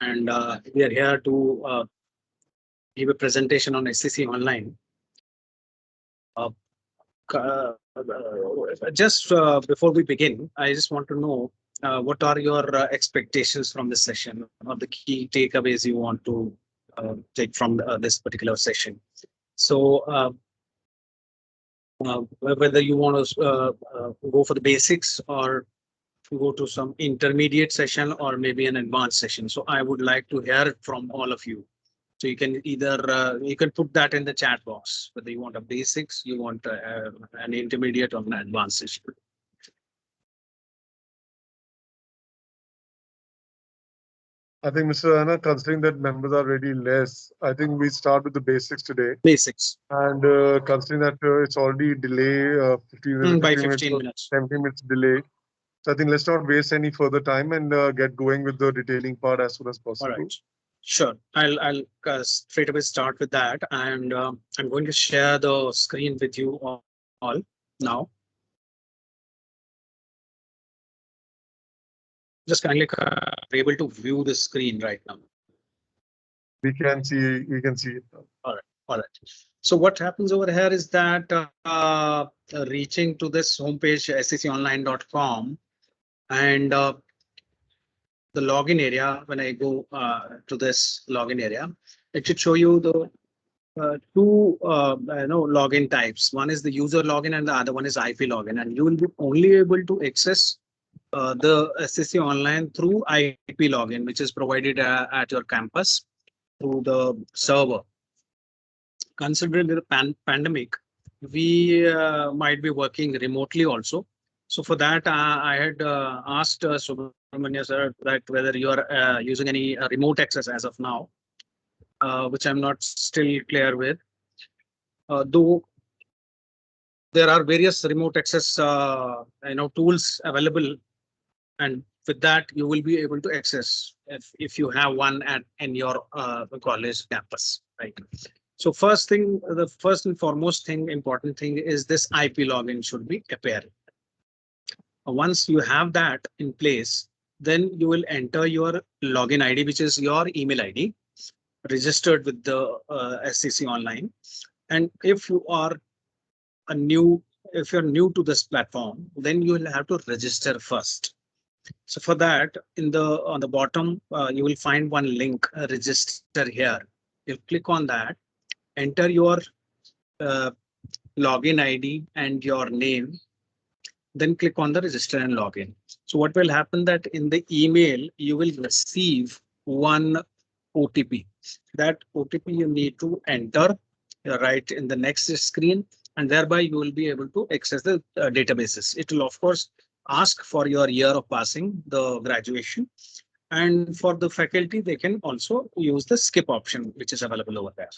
and we are here to give a presentation on SCC Online. Uh, just before we begin, I just want to know what are your expectations from this session, or the key takeaways you want to take from this particular session. So, whether you want to go for the basics or go to some intermediate session or maybe an advanced session. So I would like to hear it from all of you. So you can either you can put that in the chat box, whether you want a basics, you want an intermediate or an advanced session. I think, Mr. Anna, considering that members are already less, I think we start with the basics today. Basics. And considering that it's already delay, 15 by 15 15 minutes. 17 minutes delay. So I think let's not waste any further time and get going with the detailing part as soon as possible. All right. Sure. I'll straight away start with that, and I'm going to share the screen with you all now. Just kindly be able to view the screen right now. We can see it now. All right. So what happens over here is that reaching to this homepage scconline.com, and the login area, when I go to this login area, it should show you the two login types. One is the user login and the other one is IP login, and you will be only able to access the SCC Online through IP login, which is provided at your campus through the server. Considering the pandemic, we might be working remotely also. So for that, I had asked Subramanya sir that whether you are using any remote access as of now, which I'm not still clear with. Though there are various remote access tools available, and with that you will be able to access if you have one in your college campus, right? So the first and foremost important thing is this IP login should be apparent. Once you have that in place, then you will enter your login ID, which is your email ID, registered with the SCC Online. And if you're new to this platform, then you will have to register first. So for that, on the bottom, you will find one link, register here. You'll click on that, enter your login ID and your name, then click on the register and login. So what will happen that in the email, you will receive one OTP. That OTP you need to enter right in the next screen, and thereby you will be able to access the databases. It will, of course, ask for your year of passing, the graduation. And for the faculty, they can also use the skip option, which is available over there.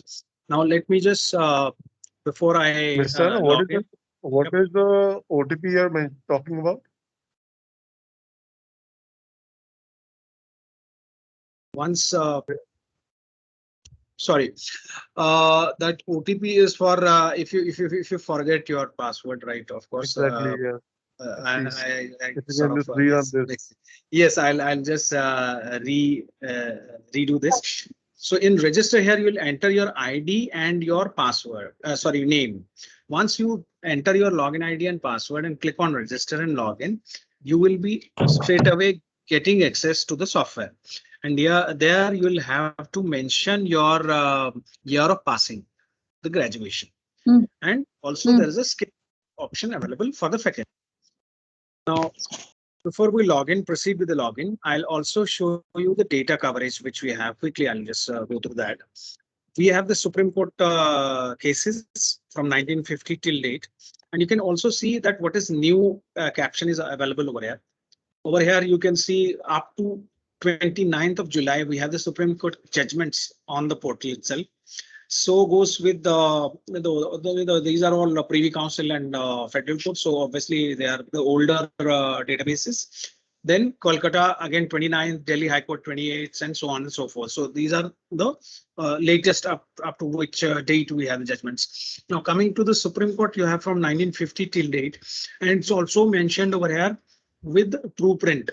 Now, let me just, before I Mr. What is the OTP you're talking about? Once, sorry, that OTP is for if you forget your password, right? Of course. Exactly. Yeah. Yes, I'll just redo this. So in register here, you will enter your ID and your password. Name. Once you enter your login ID and password and click on register and login, you will be straight away getting access to the software. And there you will have to mention your year of passing, the graduation. And also there is a skip option available for the faculty. Now, before we proceed with the login, I'll also show you the data coverage which we have. Quickly, I'll just go through that. We have the Supreme Court cases from 1950 till date. And you can also see that what is new caption is available over here. Over here, you can see up to 29th of July, we have the Supreme Court judgments on the portal itself. So goes with these are all Privy Council and Federal Court. So obviously they are the older databases. Then Kolkata again 29th, Delhi High Court 28th, and so on and so forth. So these are the latest up to which date we have the judgments. Now coming to the Supreme Court, you have from 1950 till date, and it's also mentioned over here with true print.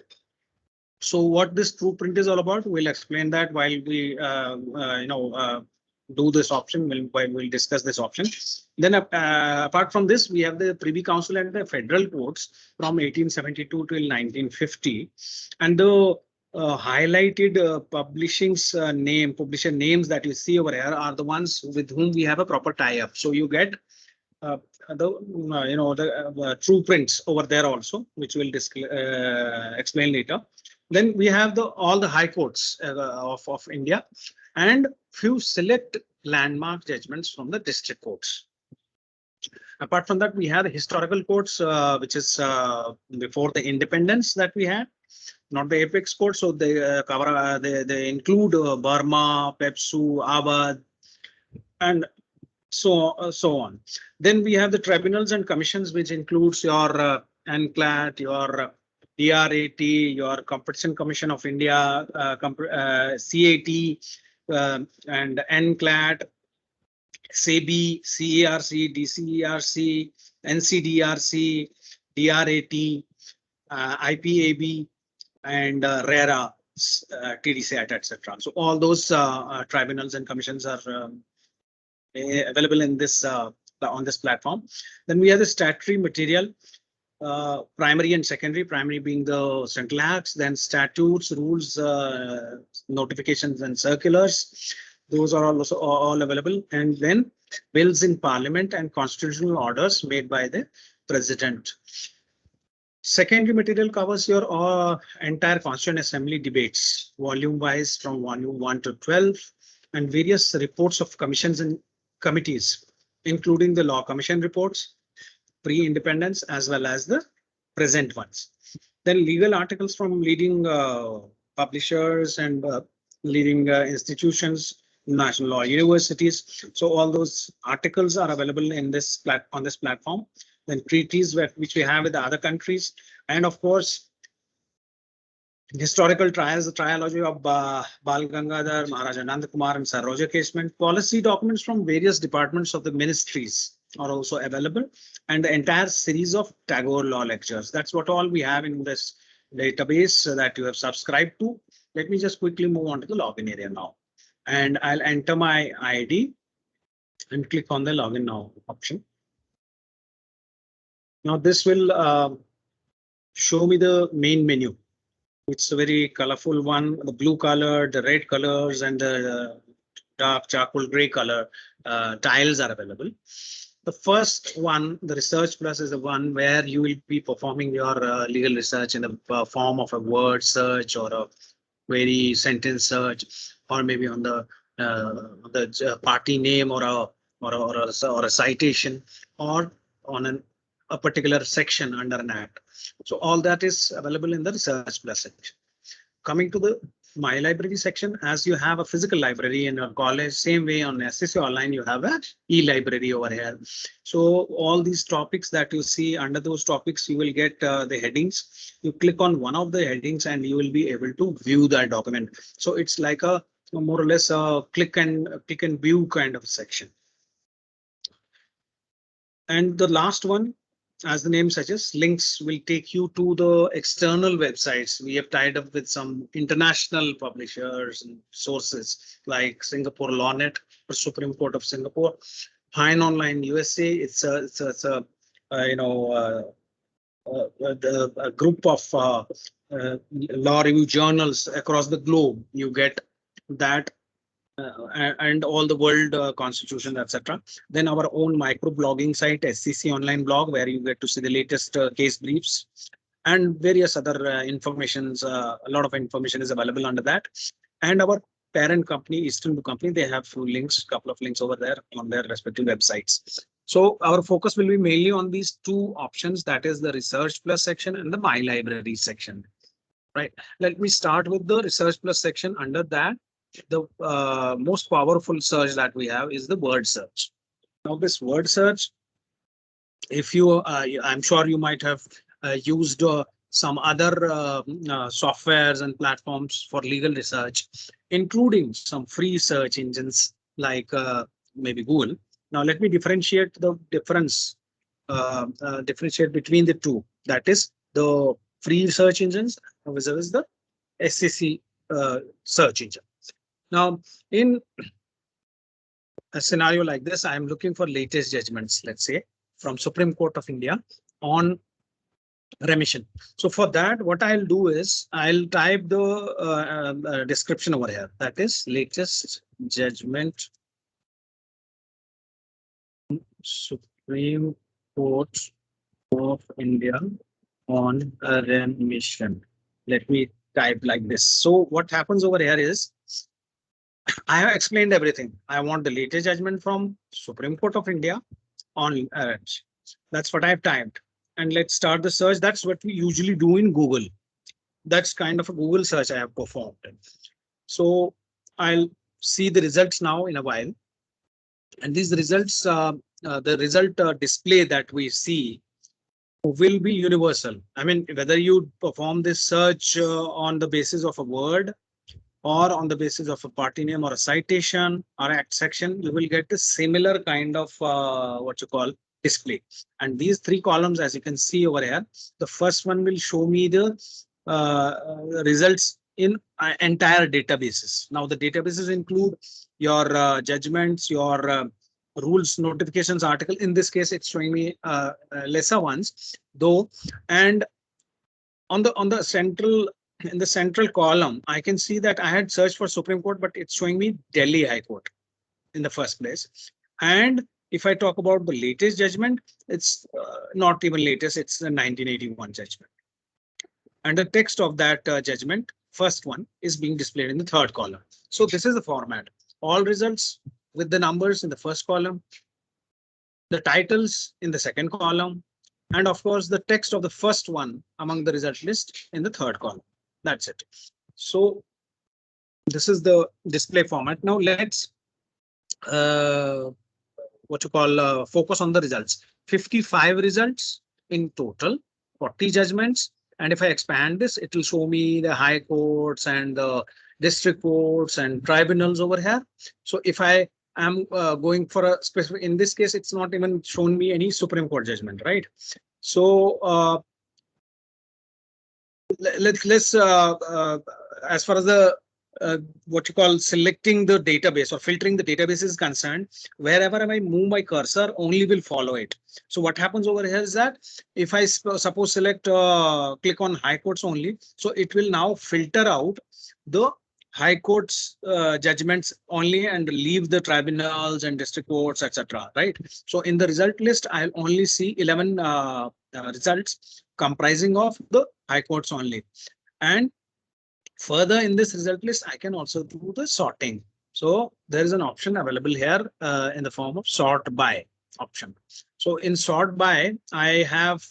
So what this TruePrint is all about, we'll explain that while we do this option. We'll discuss this option. Then apart from this, we have the Privy Council and the federal courts from 1872 till 1950, and the highlighted publisher names that you see over here are the ones with whom we have a proper tie-up. So you get the true prints over there also, which we'll explain later. Then we have all the high courts of India and few select landmark judgments from the district courts. Apart from that, we have the historical courts, which is before the independence that we had, not the apex courts. So they cover, they include Burma, Pepsu, Awadh, and so on. Then we have the tribunals and commissions, which includes your NCLAT, your DRAT, your Competition Commission of India, CAT, and NCLAT, SEBI, CARC, DCERC, NCDRC, DRAT, IPAB, and RERA, TDCAT, etc. So all those tribunals and commissions are available in this on this platform. Then we have the statutory material, primary and secondary. Primary being the central acts, then statutes, rules, notifications, and circulars. Those are also all available. And then bills in Parliament and constitutional orders made by the President. Secondary material covers your entire Constituent Assembly debates, volume-wise from volume 1 to 12, and various reports of commissions and committees, including the Law Commission reports, pre-independence, as well as the present ones. Then legal articles from leading publishers and leading institutions, national law universities. So all those articles are available in this on this platform. Then treaties which we have with the other countries, and of course historical trials, the trilogy of Bal Gangadhar, Maharaja Nand Kumar, and Saroja Casement. Policy documents from various departments of the ministries are also available, and the entire series of Tagore law lectures. That's what all we have in this database that you have subscribed to. Let me just quickly move on to the login area now, and I'll enter my ID and click on the login now option. Now this will show me the main menu. It's a very colorful one. The blue color, the red colors, and the dark charcoal gray color tiles are available. The first one, the Research Plus, is the one where you will be performing your legal research in the form of a word search or a query sentence search, or maybe on the party name or a citation, or on a particular section under an act. So all that is available in the Research Plus section. Coming to the My Library section, as you have a physical library in your college, same way on SCC Online, you have an e-library over here. So all these topics that you see, under those topics, you will get the headings. You click on one of the headings and you will be able to view that document. So it's like a more or less a click and view kind of section. And the last one, as the name suggests, links will take you to the external websites. We have tied up with some international publishers and sources like Singapore LawNet or Supreme Court of Singapore, Hein Online USA. It's a group of law review journals across the globe. You get that. And all the world constitution, etc. Then our own micro blogging site, SCC Online blog, where you get to see the latest case briefs and various other informations. A lot of information is available under that. And our parent company, Eastern Blue Company, they have few links, couple of links over there on their respective websites. So our focus will be mainly on these two options, that is the Research Plus section and the My Library section. Right. Let me start with the Research Plus section. Under that, the most powerful search that we have is the word search. Now this word search, if you I'm sure you might have used some other softwares and platforms for legal research, including some free search engines like maybe Google. Now let me differentiate the difference, differentiate between the two, that is the free search engines versus the SCC search engine. Now, in a scenario like this, I am looking for latest judgments, let's say, from Supreme Court of India on remission. So for that, what I'll do is I'll type the description over here. That is latest judgment Supreme Court of India on remission. Let me type like this. So what happens over here is I have explained everything. I want the latest judgment from Supreme Court of India on that's what I've typed. And let's start the search. That's what we usually do in Google. That's kind of a Google search I have performed. So I'll see the results now in a while. And these results, the result display that we see will be universal. I mean, whether you perform this search on the basis of a word or on the basis of a party name or a citation or act section, you will get a similar kind of what you call display. And these three columns, as you can see over here, the first one will show me the results in entire databases. Now the databases include your judgments, your rules, notifications, article. In this case, it's showing me lesser ones though. And on the central, in the central column, I can see that I had searched for Supreme Court, but it's showing me Delhi High Court in the first place. And if I talk about the latest judgment, it's not even latest, it's the 1981 judgment. And the text of that judgment, first one, is being displayed in the third column. So this is the format. All results with the numbers in the first column, the titles in the second column, and of course the text of the first one among the result list in the third column. That's it. So this is the display format. Now let's what you call focus on the results. 55 results in total, 40 judgments. And if I expand this, it will show me the high courts and the district courts and tribunals over here. So if I am going for a specific, in this case, it's not even shown me any Supreme Court judgment, right? So let's as far as the what you call selecting the database or filtering the database is concerned, wherever I move my cursor only will follow it. So what happens over here is that if I suppose select click on high courts only, so it will now filter out the high courts judgments only and leave the tribunals and district courts, etc. Right? So in the result list, I'll only see 11 results comprising of the high courts only. And further in this result list, I can also do the sorting. So there is an option available here in the form of sort by option. So in sort by, I have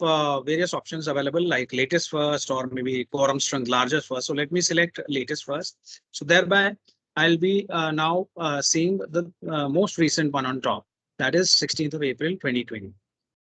various options available like latest first or maybe quorum strength largest first. So let me select latest first. So thereby I'll be now seeing the most recent one on top. That is 16th of April 2020.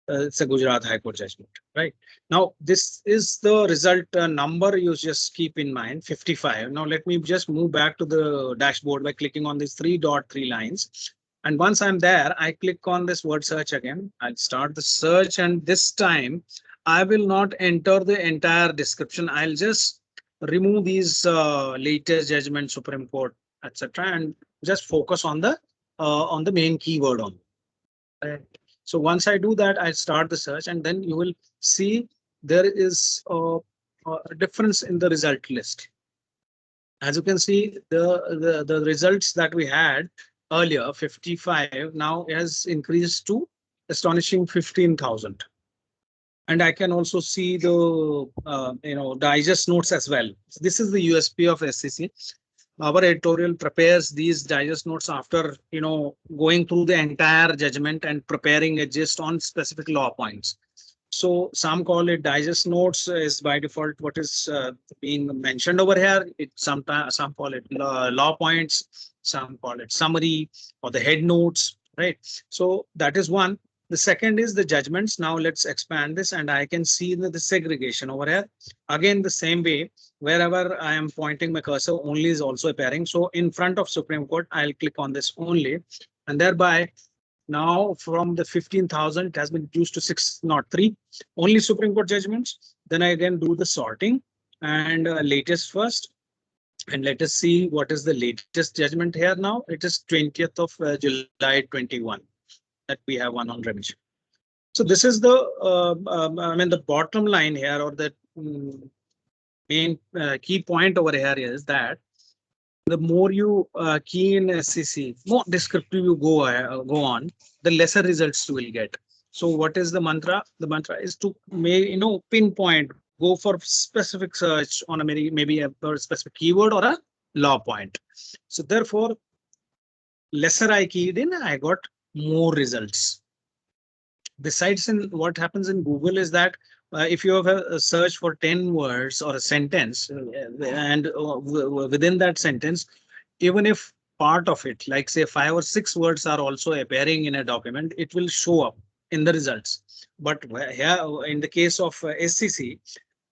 It's a Gujarat High Court judgment, right? Now, this is the result number you just keep in mind, 55. Now, let me just move back to the dashboard by clicking on these 3.3 lines. And once I'm there, I click on this word search again. I'll start the search. And this time, I will not enter the entire description. I'll just remove these latest judgment, Supreme Court, etc., and just focus on the main keyword only. Right? So once I do that, I start the search, and then you will see there is a difference in the result list. As you can see, the results that we had earlier, 55, now has increased to astonishing 15,000. And I can also see the digest notes as well. So this is the USP of SCC. Our editorial prepares these digest notes after going through the entire judgment and preparing a gist on specific law points. So some call it digest notes is by default what is being mentioned over here. Some call it law points, some call it summary or the head notes, right? So that is one. The second is the judgments. Now let's expand this and I can see the segregation over here. Again, the same way, wherever I am pointing my cursor, only is also appearing. So in front of Supreme Court, I'll click on this only, and thereby now from the 15,000, it has been reduced to 603, only Supreme Court judgments. Then I again do the sorting and latest first, And let us see what is the latest judgment here now. It is 20th of July 21 that we have one on remission. So this is the, I mean, the bottom line here, or the main key point over here is that the more you key in SCC, more descriptive you go on, the lesser results you will get. So what is the mantra? The mantra is to pinpoint, go for specific search on a maybe a specific keyword or a law point. So therefore, lesser I keyed in, I got more results. Besides, in what happens in Google is that if you have a search for 10 words or a sentence, and within that sentence, even if part of it, like say 5 or 6 words are also appearing in a document, it will show up in the results. But here, in the case of SCC,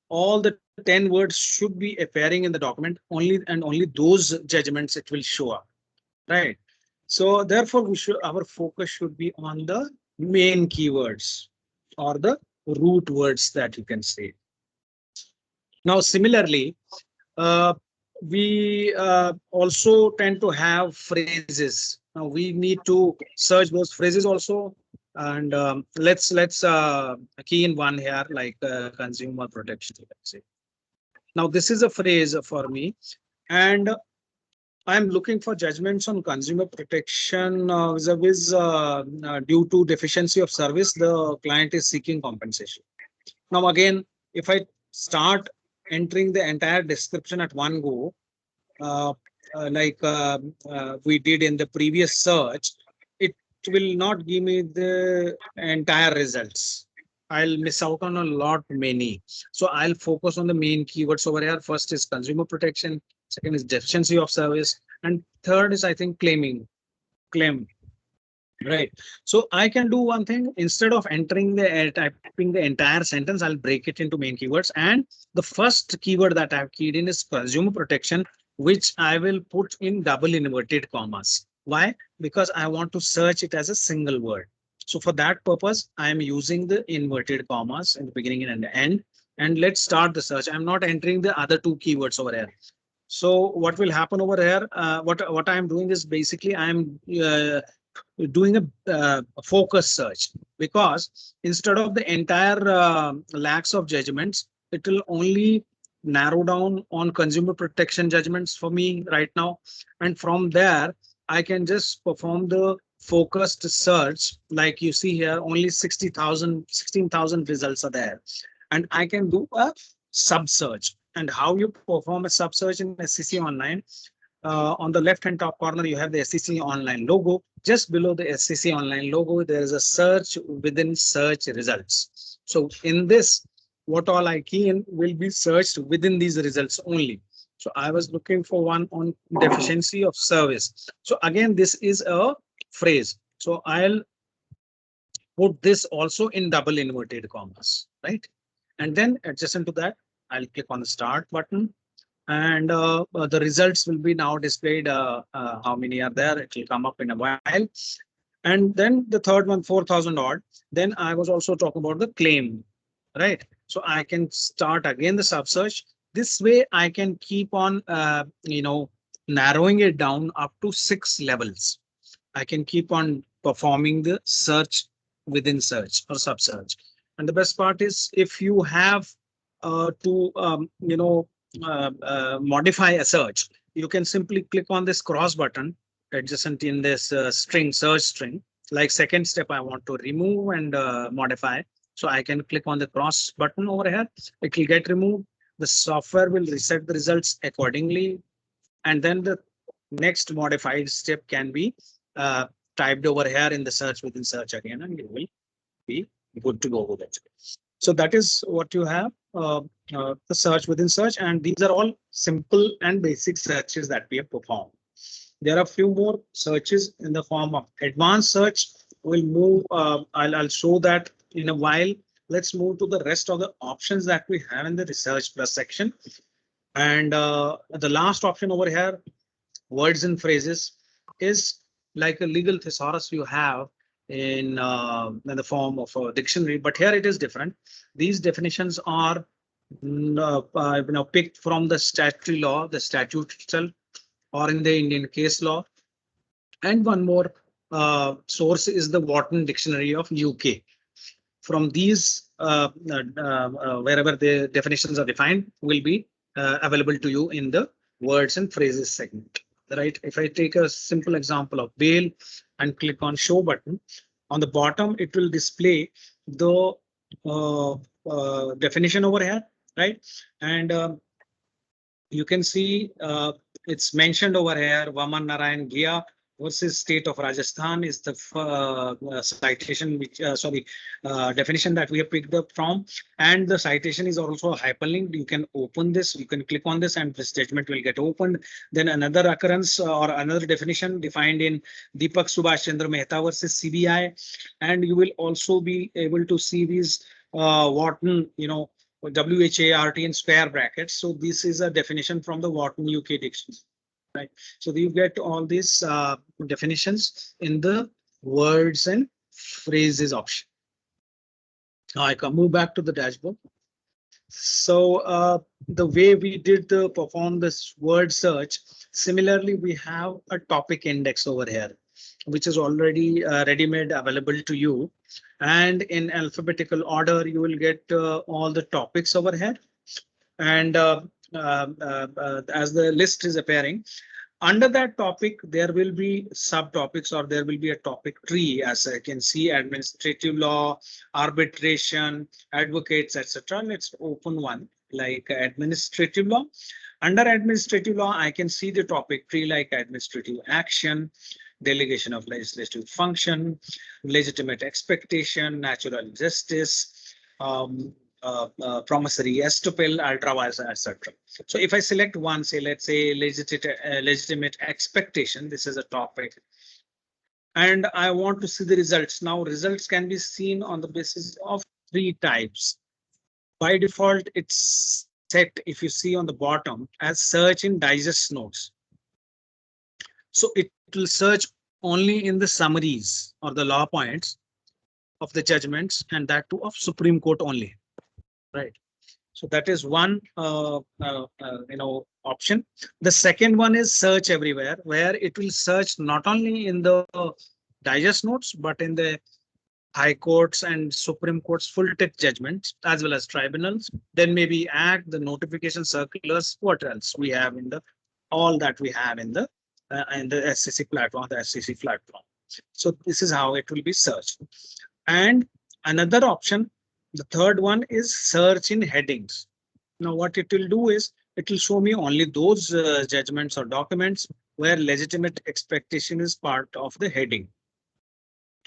all the 10 words should be appearing in the document only, and only those judgments it will show up, right? So therefore, our focus should be on the main keywords or the root words that you can say. Now, similarly, we also tend to have phrases. Now we need to search those phrases also, and let's key in one here, like consumer protection. Let's say. Now this is a phrase for me, and I'm looking for judgments on consumer protection vis-a-vis due to deficiency of service, the client is seeking compensation. Now again, if I start entering the entire description at one go, like we did in the previous search, it will not give me the entire results. I'll miss out on a lot many. So I'll focus on the main keywords over here. First is consumer protection. Second is deficiency of service. And third is, I think, claim. Right. So I can do one thing. Instead of entering the typing the entire sentence, I'll break it into main keywords. And the first keyword that I've keyed in is consumer protection, which I will put in double inverted commas. Why? Because I want to search it as a single word. So for that purpose, I am using the inverted commas in the beginning and the end. And let's start the search. I'm not entering the other two keywords over here. So what will happen over here? What I'm doing is basically I'm doing a focus search, because instead of the entire lakhs of judgments, it will only narrow down on consumer protection judgments for me right now. And from there, I can just perform the focused search. Like you see here, only 16,000 results are there. And I can do a sub search. And how you perform a sub search in SCC Online? On the left hand top corner, you have the SCC Online logo. Just below the SCC Online logo, there is a search within search results. So in this, what all I key in will be searched within these results only. So I was looking for one on deficiency of service. So again, this is a phrase. So I'll put this also in double inverted commas, right? And then adjacent to that, I'll click on the start button. And the results will be now displayed. How many are there? It will come up in a while. And then the third one, 4,000 odd. Then I was also talking about the claim, right? So I can start again the sub search. This way I can keep on, narrowing it down up to 6 levels. I can keep on performing the search within search or sub search. And the best part is, if you have to, modify a search, you can simply click on this cross button adjacent in this search string. Like second step, I want to remove and modify. So I can click on the cross button over here. It will get removed. The software will reset the results accordingly. And then the next modified step can be typed over here in the search within search again, and you will be good to go with it. So that is what you have, the search within search, and these are all simple and basic searches that we have performed. There are a few more searches in the form of advanced search. We'll move, I'll show that in a while. Let's move to the rest of the options that we have in the research plus section. And the last option over here, words and phrases, is like a legal thesaurus you have in the form of a dictionary, but here it is different. These definitions are picked from the statutory law, the statute itself, or in the Indian case law. And one more source is the Wharton Dictionary of UK. From these, wherever the definitions are defined, will be available to you in the words and phrases segment. Right. If I take a simple example of bail and click on show button, on the bottom it will display the definition over here, right? And you can see it's mentioned over here. Vaman Narayan Ghia versus State of Rajasthan is the citation, which definition that we have picked up from, and the citation is also hyperlinked. You can open this, you can click on this, and this judgment will get opened. Then another occurrence or another definition defined in Deepak Subhash Chandra Mehta versus CBI, and you will also be able to see these Wharton, WHART in square brackets. So this is a definition from the Wharton UK dictionary, right? So you get all these definitions in the words and phrases option. Now I can move back to the dashboard. So the way we did perform this word search, similarly we have a topic index over here, which is already ready-made available to you. And in alphabetical order, you will get all the topics over here. And as the list is appearing, under that topic, there will be subtopics, or there will be a topic tree, as I can see: administrative law, arbitration, advocates, etc. Let's open one like administrative law. Under administrative law, I can see the topic tree like administrative action, delegation of legislative function, legitimate expectation, natural justice, promissory estoppel, ultra vires, etc. So if I select one, say, let's say legitimate expectation, this is a topic, and I want to see the results. Now results can be seen on the basis of three types. By default, it's set, if you see on the bottom, as search in digest notes. So it will search only in the summaries or the law points of the judgments, and that too of Supreme Court only, right? So that is one option. The second one is search everywhere, where it will search not only in the digest notes, but in the High Courts and Supreme Court's full text judgments, as well as tribunals. Then maybe Act, the notification circulars, what else we have in the, all that we have in the SCC platform, the SCC platform. So this is how it will be searched. And another option, the third one, is search in headings. Now what it will do is it will show me only those judgments or documents where legitimate expectation is part of the heading.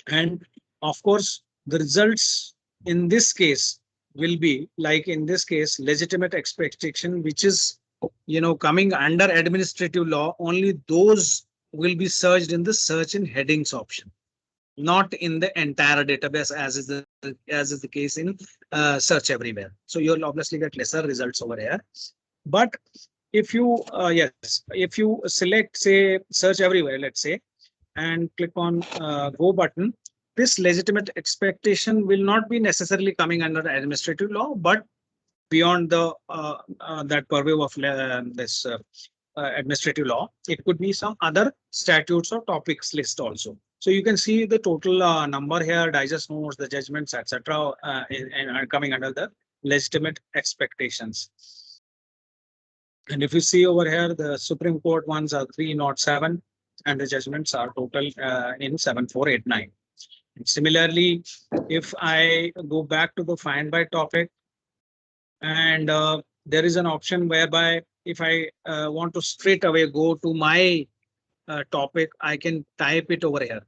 And of course, the results in this case will be like, in this case, legitimate expectation, which is coming under administrative law. Only those will be searched in the search in headings option, not in the entire database, as is the case in search everywhere. So you'll obviously get lesser results over here. But if you if you select, say, search everywhere, let's say, and click on go button, this legitimate expectation will not be necessarily coming under administrative law, but beyond the that purview of this administrative law, it could be some other statutes or topics list also. So you can see the total number here, digest notes, the judgments, etc., and coming under the legitimate expectations. And if you see over here, the Supreme Court ones are 307, and the judgments are total in 7489. Similarly, if I go back to the find by topic, and there is an option whereby if I want to straight away go to my topic, I can type it over here,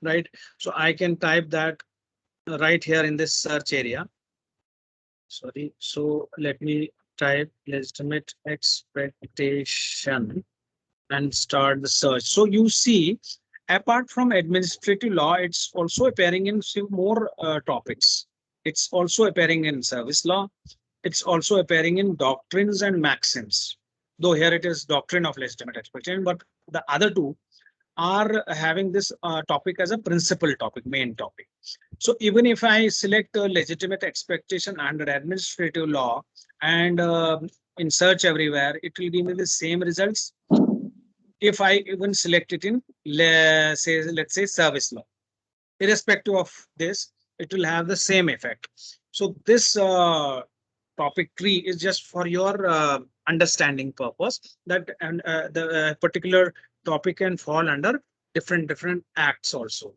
right? So I can type that right here in this search area. Sorry, so let me type legitimate expectation and start the search. So you see, apart from administrative law, it's also appearing in some more topics. It's also appearing in service law. It's also appearing in doctrines and maxims, though here it is doctrine of legitimate expectation, but the other two are having this topic as a principal topic, main topic. So even if I select a legitimate expectation under administrative law, and in search everywhere, it will give me the same results. If I even select it in, let's say service law, irrespective of this, it will have the same effect. So this topic tree is just for your understanding purpose, that and the particular topic can fall under different acts also.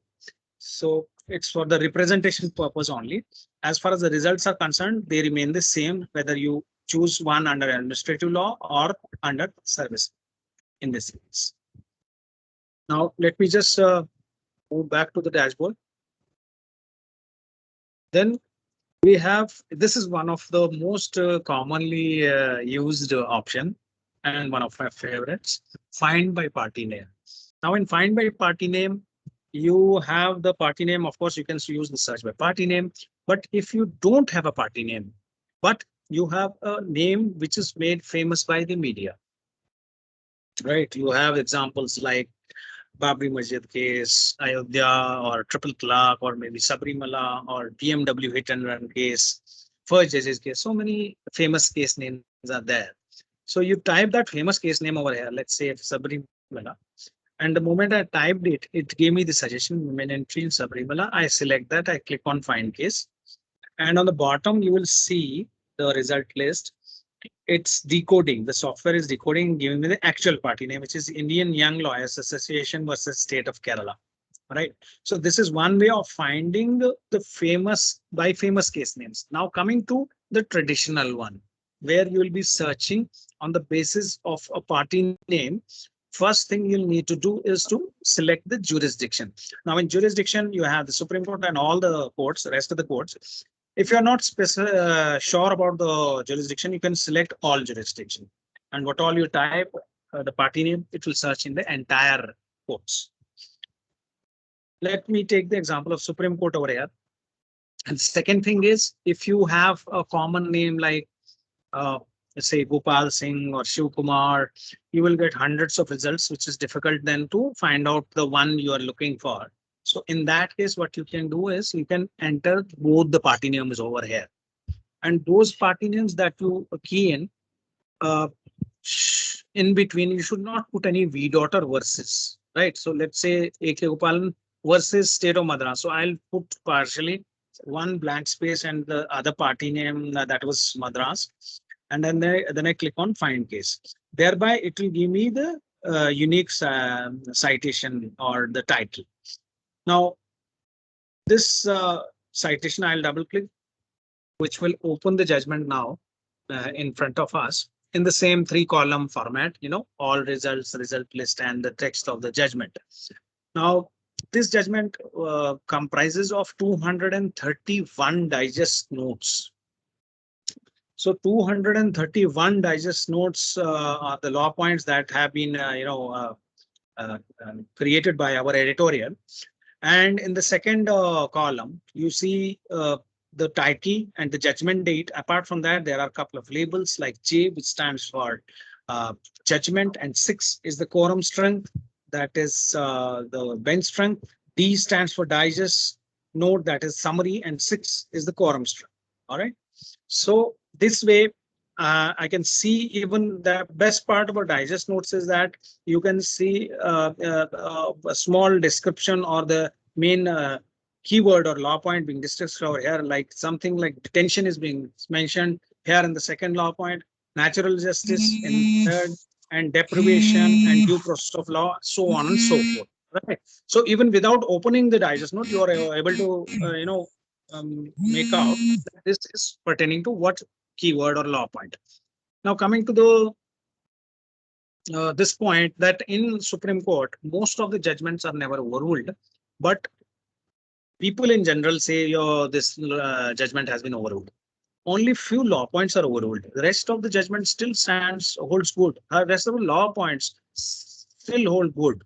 So it's for the representation purpose only. As far as the results are concerned, they remain the same whether you choose one under administrative law or under service in this case. Now let me just move back to the dashboard. Then we have, this is one of the most commonly used option and one of my favorites, find by party name. Now in find by party name, you have the party name. Of course, you can use the search by party name, but if you don't have a party name, but you have a name which is made famous by the media, right? You have examples like Babri Masjid case, Ayodhya, or Triple Talaq, or maybe Sabrimala, or BMW hit and run case, first judge's case. So many famous case names are there. So you type that famous case name over here. Let's say Sabrimala, and the moment I typed it, it gave me the suggestion women entry in Sabrimala. I select that. I click on find case, and on the bottom you will see the result list. It's decoding. The software is decoding, giving me the actual party name, which is Indian Young Lawyers Association versus State of Kerala. Right. So this is one way of finding the famous by famous case names. Now coming to the traditional one, where you will be searching on the basis of a party name. First thing you'll need to do is to select the jurisdiction. Now in jurisdiction, you have the Supreme Court and all the courts, the rest of the courts. If you're not sure about the jurisdiction, you can select all jurisdiction. And what all you type, the party name, it will search in the entire courts. Let me take the example of Supreme Court over here. And the second thing is, if you have a common name like, let's say Gopal Singh or Shiv Kumar, you will get hundreds of results, which is difficult then to find out the one you are looking for. So in that case, what you can do is you can enter both the party names over here. And those party names that you key in between, you should not put any V dot or versus, right? So let's say A.K. Gopalan versus State of Madras. So I'll put partially one blank space and the other party name that was Madras. And then I click on find case. Thereby, it will give me the unique citation or the title. Now, this citation, I'll double click, which will open the judgment now in front of us in the same 3-column format, all results, result list, and the text of the judgment. Now, this judgment comprises of 231 digest notes. So 231 digest notes are the law points that have been, created by our editorial. And in the second column, you see the title and the judgment date. Apart from that, there are a couple of labels like J, which stands for judgment, and 6 is the quorum strength, that is the bench strength. D stands for digest note, that is summary, and 6 is the quorum strength. All right. So this way, I can see even the best part about digest notes is that you can see a small description or the main keyword or law point being discussed over here, like something like detention is being mentioned here in the second law point, natural justice in third, and deprivation and due process of law, so on and so forth. Right. So even without opening the digest note, you are able to make out that this is pertaining to what keyword or law point. Now coming to the this point, that in Supreme Court, most of the judgments are never overruled, but people in general say, this judgment has been overruled. Only few law points are overruled. The rest of the judgment still holds good. The rest of the law points still hold good.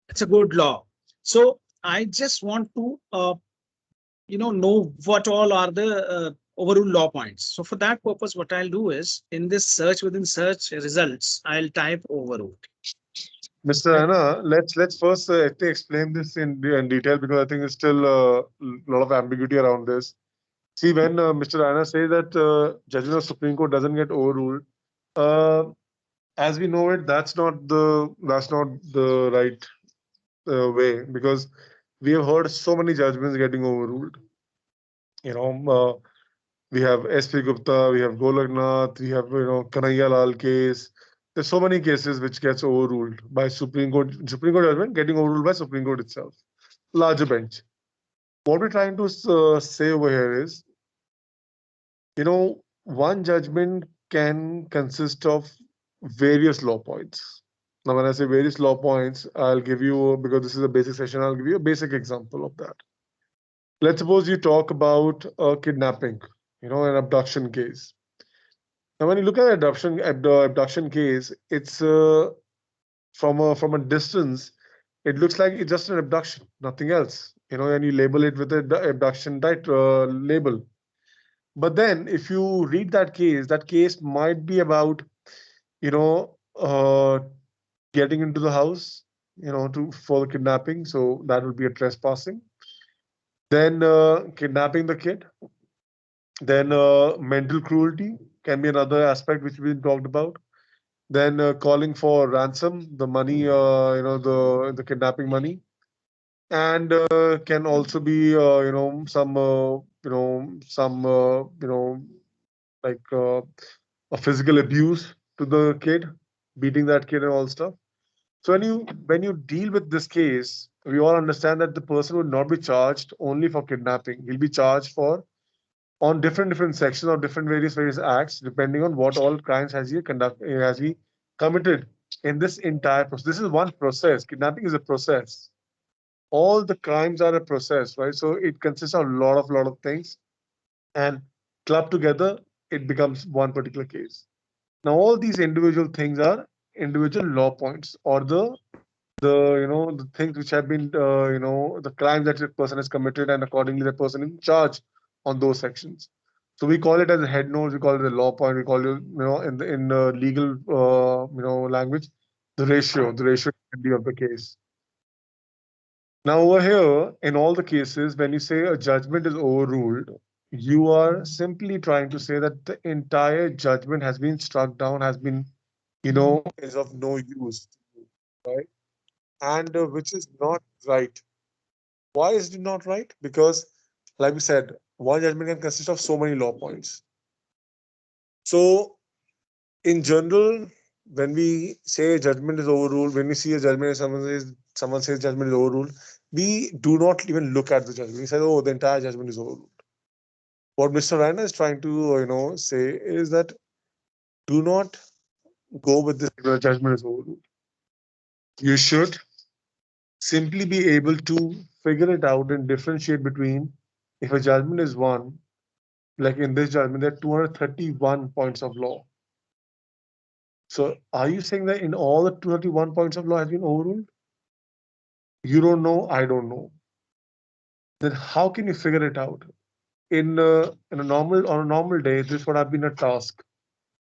It's a good law. So I just want to know what all are the overruled law points. So for that purpose, what I'll do is in this search within search results, I'll type overruled. Mr. Anna, let's first explain this in detail, because I think there's still a lot of ambiguity around this. See, when Mr. Rana says that judges of Supreme Court doesn't get overruled, uh, as we know it, that's not the right way, because we have heard so many judgments getting overruled. You know, we have S.P. Gupta, we have Golaknath, we have Kanhaiya Lal case. There's so many cases which gets overruled by Supreme Court. Supreme Court judgment getting overruled by Supreme Court itself, larger bench. What we're trying to say over here is, one judgment can consist of various law points. Now, when I say various law points, I'll give you, because this is a basic session, I'll give you a basic example of that. Let's suppose you talk about a kidnapping, an abduction case. Now, when you look at abduction case, it's from a distance, it looks like it's just an abduction, nothing else. And you label it with a abduction label. But then, if you read that case might be about, you know, uh, getting into the house, for the kidnapping. So that would be a trespassing. Then kidnapping the kid. Then mental cruelty can be another aspect which we talked about. Then calling for ransom, the money, the kidnapping money, and can also be, like a physical abuse to the kid, beating that kid and all stuff. So when you deal with this case, we all understand that the person would not be charged only for kidnapping. He'll be charged for on different sections or different various acts, depending on what all crimes has he committed in this entire process. This is one process. Kidnapping is a process. All the crimes are a process, right? So it consists of a lot of things, and clubbed together, it becomes one particular case. Now, all these individual things are individual law points, or the things which have been the crimes that a person has committed, and accordingly the person in charge on those sections. So we call it as a head note, we call it a law point, we call it, in legal language, the ratio of the case. Now, over here, in all the cases, when you say a judgment is overruled, you are simply trying to say that the entire judgment has been struck down, has been, is of no use, right? And which is not right. Why is it not right? Because, like we said, one judgment can consist of so many law points. So, in general, when we say judgment is overruled, when we see a judgment, someone says judgment is overruled, we do not even look at the judgment. We say, oh, the entire judgment is overruled. What Mr. Rana is trying to, say is that do not go with this judgment is overruled. You should simply be able to figure it out and differentiate between, if a judgment is one, like in this judgment, there are 231 points of law. So are you saying that in all the 231 points of law has been overruled? You don't know, I don't know. Then how can you figure it out? On a normal day, this would have been a task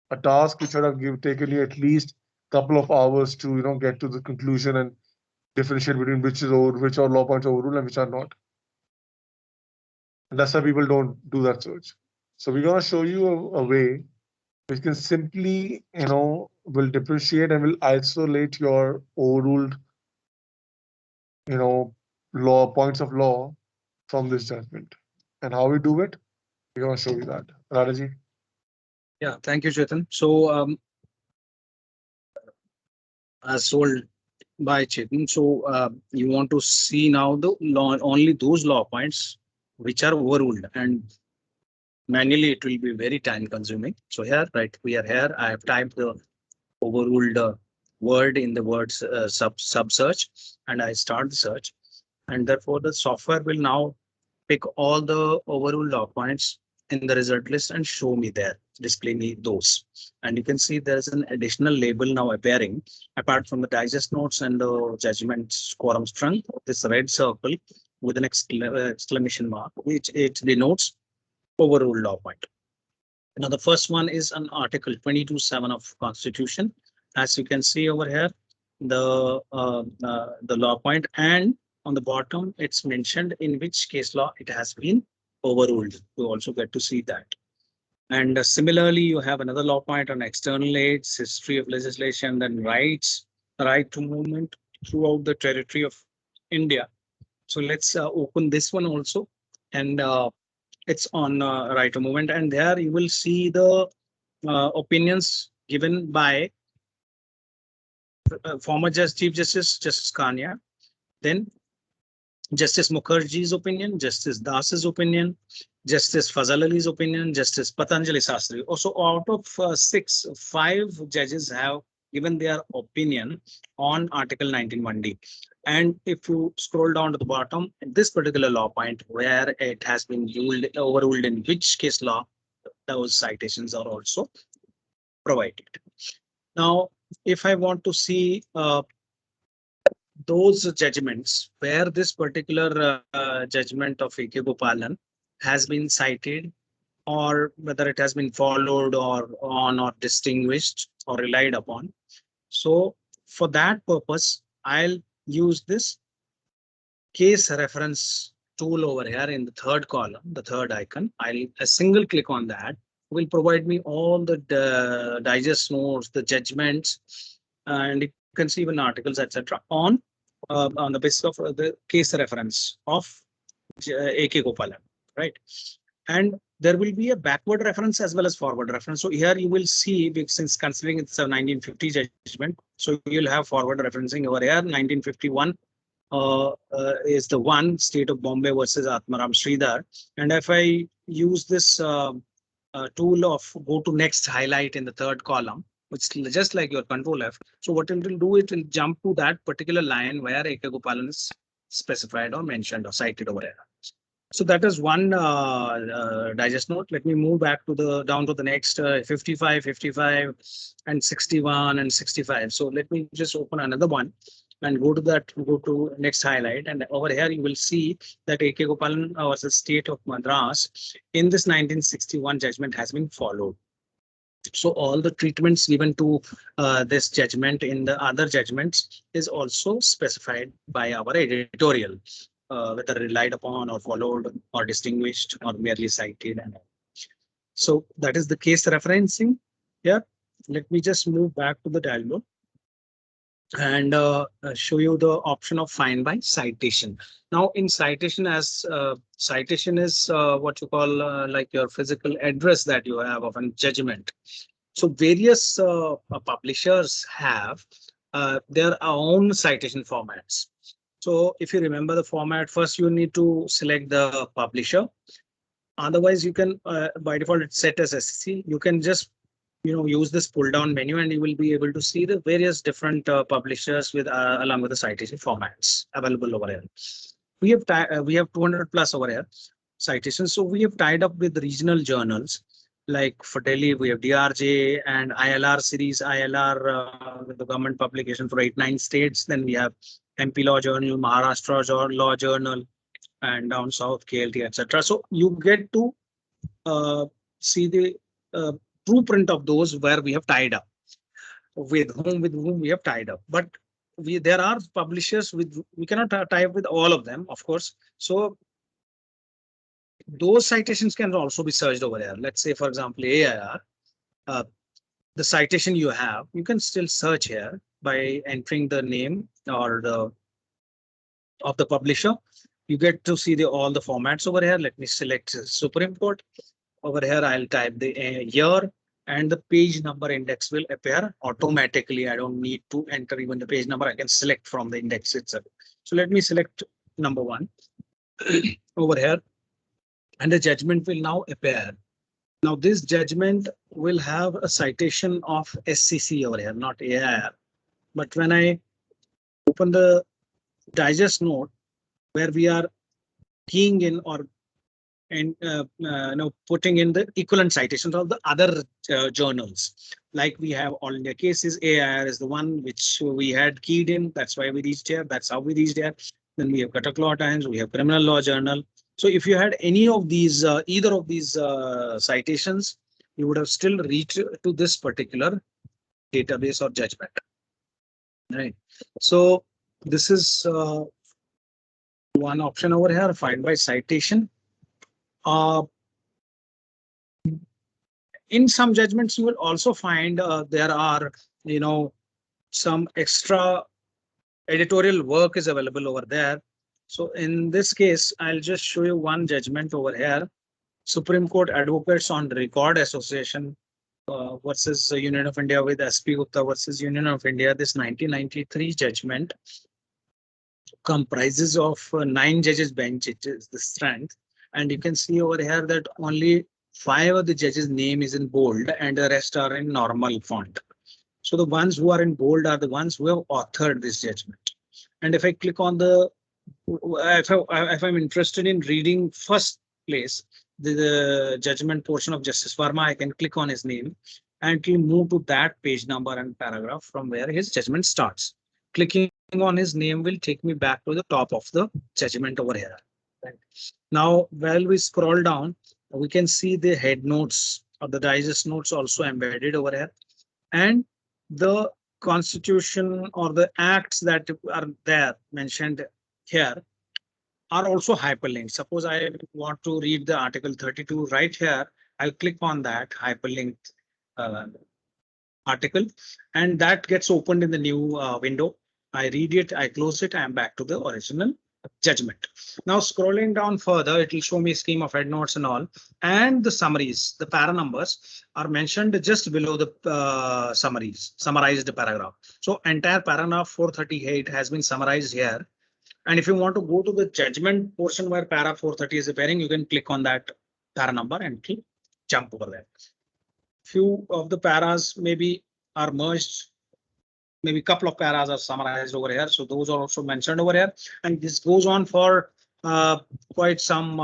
which would have taken you at least a couple of hours to get to the conclusion and differentiate between which are law points overruled and which are not. And that's why people don't do that search. So we're gonna show you a way which can simply, will differentiate and will isolate your overruled, law points of law from this judgment. And how we do it, we're gonna show you that. Radaji. Yeah, thank you, Chetan. So, as told by Chetan, so you want to see now the law, only those law points which are overruled, and manually it will be very time consuming. So here, right, we are here. I have typed the overruled word in the words sub search, and I start the search, and therefore the software will now pick all the overruled law points in the result list and show me there, display me those. And you can see there's an additional label now appearing apart from the digest notes and the judgment quorum strength. This red circle with an exclamation mark, which it denotes overruled law point. Now, the first one is an Article 22(7) of Constitution. As you can see over here, the law point, and on the bottom, it's mentioned in which case law it has been overruled. You also get to see that. And similarly, you have another law point on external aids, history of legislation, then rights, right to movement throughout the territory of India. So let's open this one also. And it's on right to movement. And there you will see the opinions given by former Chief Justice, Justice Kanya, then Justice Mukherjee's opinion, Justice Das's opinion, Justice Fazal Ali's opinion, Justice Patanjali Sastri. Also, out of six, five judges have given their opinion on Article 19(1)(d). And if you scroll down to the bottom, this particular law point where it has been overruled in which case law, those citations are also provided. Now, if I want to see those judgments where this particular judgment of A.K. Gopalan has been cited, or whether it has been followed or on or distinguished or relied upon. So for that purpose, I'll use this case reference tool over here in the third column, the third icon. A single click on that will provide me all the digest notes, the judgments, and you can see even articles, etc. on the basis of the case reference of A.K. Gopalan, right? And there will be a backward reference as well as forward reference. So here you will see, since considering it's a 1950 judgment, so you'll have forward referencing over here. 1951 is the one, State of Bombay versus Atmaram Sridhar. And if I use this tool of go to next highlight in the third column, which is just like your control F. So what it will do, it will jump to that particular line where A.K. Gopalan is specified or mentioned or cited over here. So that is one digest note. Let me move back to the down to the next 55, 55, and 61 and 65. So let me just open another one and go to next highlight. And over here, you will see that A.K. Gopalan versus State of Madras in this 1961 judgment has been followed. So all the treatments given to this judgment in the other judgments is also specified by our editorial. Whether relied upon or followed or distinguished or merely cited. And so that is the case referencing here. Let me just move back to the dialog and show you the option of find by citation. Now in citation, as citation is what you call like your physical address that you have of a judgment. So various publishers have their own citation formats. So if you remember the format, first you need to select the publisher. Otherwise, you can by default it's set as SCC. You can just use this pull down menu and you will be able to see the various different publishers with along with the citation formats available over here. We have 200 plus over here citations. So we have tied up with regional journals. Like for Delhi, we have DRJ and ILR series, ILR with the government publication for 8-9 states. Then we have MP Law Journal, Maharashtra Law Journal, and down south KLT, etc. So you get to see the blueprint of those where we have tied up with whom we have tied up. But there are publishers we cannot tie up with all of them, of course. So those citations can also be searched over there. Let's say, for example, AIR, the citation you have, you can still search here by entering the name or of the publisher. You get to see all the formats over here. Let me select Supreme Court. Over here, I'll type the year and the page number index will appear automatically. I don't need to enter even the page number. I can select from the index itself. So let me select number 1 over here. And the judgment will now appear. Now this judgment will have a citation of SCC over here, not AIR. But when I open the digest note where we are keying in or putting in the equivalent citations of the other journals, like we have All India Cases, AIR is the one which we had keyed in. That's why we reached here. That's how we reached here. Then we have Cuttack Law Times, we have Criminal Law Journal. So if you had any of these, either of these citations, you would have still reached to this particular database or judgment. Right. So this is one option over here, find by citation. In some judgments, you will also find there are, some extra editorial work is available over there. So in this case, I'll just show you one judgment over here. Supreme Court Advocates on Record Association versus Union of India with SP Gupta versus Union of India. This 1993 judgment comprises of 9 judges bench. It is the strength, and you can see over here that only 5 of the judges' name is in bold and the rest are in normal font. So the ones who are in bold are the ones who have authored this judgment. And if I click on the, if I'm interested in reading first place, the judgment portion of Justice Verma, I can click on his name and it will move to that page number and paragraph from where his judgment starts. Clicking on his name will take me back to the top of the judgment over here. Right. Now, while we scroll down, we can see the head notes or the digest notes also embedded over here, and the constitution or the acts that are there mentioned here are also hyperlinked. Suppose I want to read the Article 32 right here, I'll click on that hyperlinked article, and that gets opened in the new window. I read it, I close it, I am back to the original judgment. Now scrolling down further, it will show me scheme of head notes and all, and the summaries, the para numbers are mentioned just below the summarized paragraph. So entire paragraph 438 has been summarized here. And if you want to go to the judgment portion where para 430 is appearing, you can click on that para number and jump over there. Few of the paras maybe are merged. Maybe a couple of paras are summarized over here. So those are also mentioned over here. And this goes on for quite some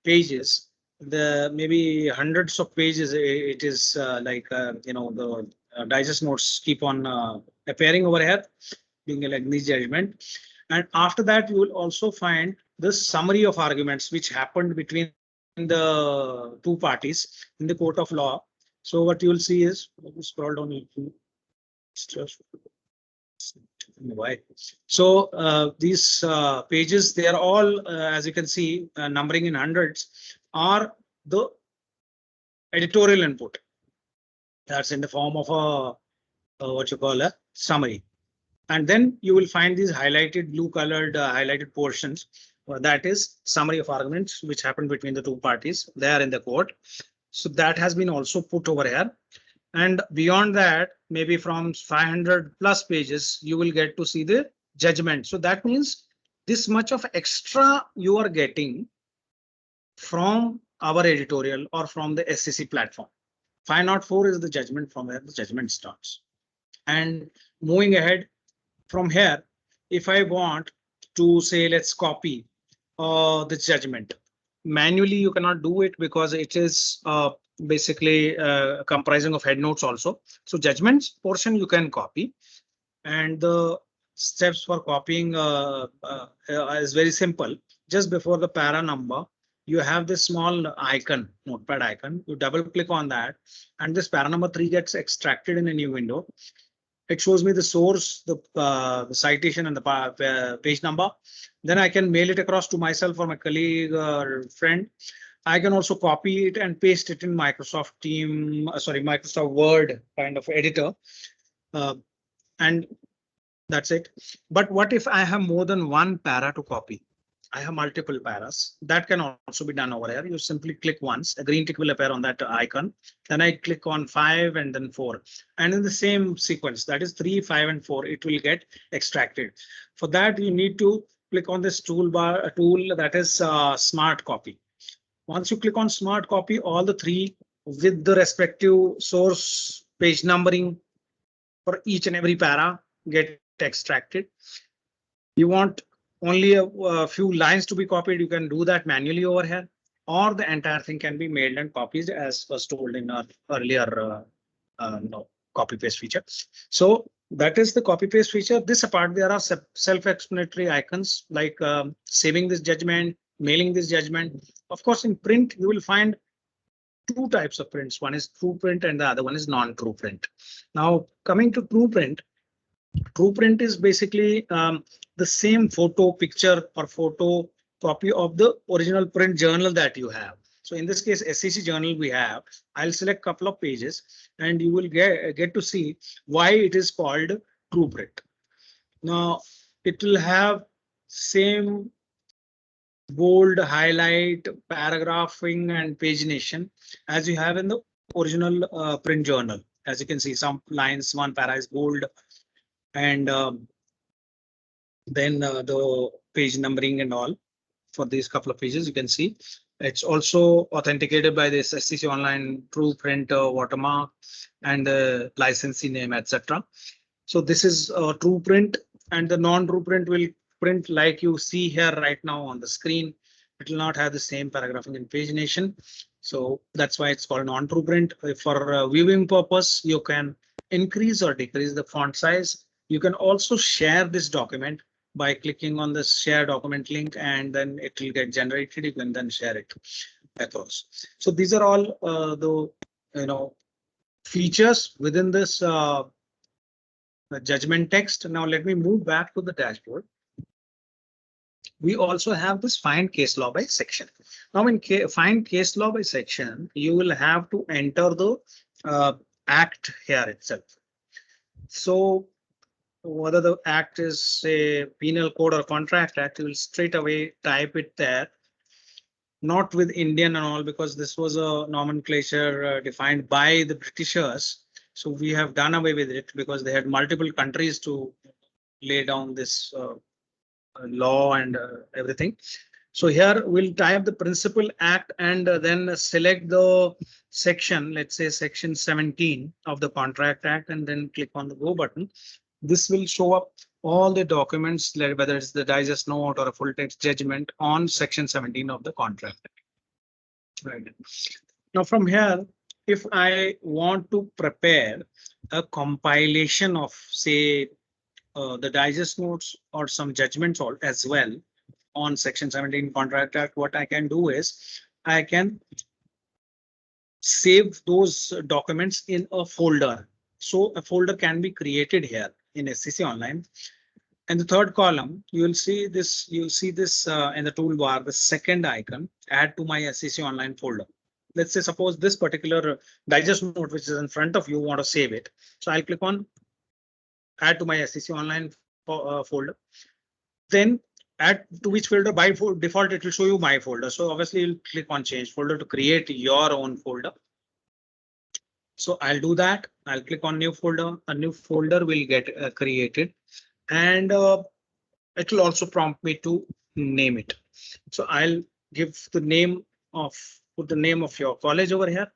pages. The maybe hundreds of pages. It is the digest notes keep on appearing over here, being like this judgment. And after that, you will also find the summary of arguments which happened between the two parties in the court of law. So what you will see is, let me scroll down. So these pages, they are all, as you can see, numbering in hundreds, are the editorial input. That's in the form of a summary. And then you will find these highlighted blue colored highlighted portions. That is summary of arguments which happened between the two parties there in the court. So that has been also put over here. And beyond that, maybe from 500 plus pages, you will get to see the judgment. So that means this much of extra you are getting from our editorial or from the SCC platform. 504 is the judgment from where the judgment starts. And moving ahead from here, if I want to say, let's copy the judgment manually, you cannot do it because it is basically comprising of head notes also. So judgments portion you can copy, and the steps for copying is very simple. Just before the para number, you have this small icon, notepad icon. You double click on that, and this para number 3 gets extracted in a new window. It shows me the source, the citation, and the page number. Then I can mail it across to myself or my colleague or friend. I can also copy it and paste it in Microsoft Word kind of editor. And that's it. But what if I have more than one para to copy? I have multiple paras. That can also be done over here. You simply click once, a green tick will appear on that icon. Then I click on 5 and then 4. And in the same sequence, that is 3, 5, and 4, it will get extracted. For that, you need to click on this tool that is Smart Copy. Once you click on Smart Copy, all the 3 with the respective source page numbering for each and every para get extracted. You want only a few lines to be copied, you can do that manually over here, or the entire thing can be mailed and copied as was told in our earlier copy paste feature. So that is the copy paste feature. This apart, there are self-explanatory icons like saving this judgment, mailing this judgment. Of course, in print, you will find 2 types of prints. One is true print and the other one is non-true print. Now, coming to true print is basically the same photo, picture or photo copy of the original print journal that you have. So in this case, SCC journal we have. I'll select couple of pages and you will get to see why it is called true print. Now it will have same bold, highlight, paragraphing and pagination as you have in the original print journal. As you can see, some lines, one para is bold, and then the page numbering and all for these couple of pages. You can see it's also authenticated by this SCC Online True Print watermark and the licensee name, etc. So this is true print, and the non-true print will print like you see here right now on the screen. It will not have the same paragraphing and pagination. So that's why it's called non-true print. For viewing purpose, you can increase or decrease the font size. You can also share this document by clicking on the share document link, and then it will get generated. You can then share it across. So these are all the features within this judgment text. Now let me move back to the dashboard. We also have this find case law by section. Now in find case law by section, you will have to enter the act here itself. So whether the act is a penal code or contract act, you will straight away type it there. Not with Indian and all, because this was a nomenclature defined by the Britishers. So we have done away with it because they had multiple countries to lay down this law and everything. So here we'll type the principal act and then select the section, let's say section 17 of the contract act, and then click on the go button. This will show up all the documents, whether it's the digest note or a full text judgment on section 17 of the contract act. Right. Now from here, if I want to prepare a compilation of, say, the digest notes or some judgments as well on section 17 contract act, what I can do is I can save those documents in a folder. So a folder can be created here in SCC Online. And the third column, you will see this in the toolbar, the second icon, add to my SCC Online folder. Let's say suppose this particular digest note which is in front of you want to save it. So I'll click on add to my SCC Online folder. Then add to which folder. By default it will show you my folder. So obviously you'll click on change folder to create your own folder. So I'll do that. I'll click on new folder. A new folder will get created, and it will also prompt me to name it. So I'll give the name of put the name of your college over here.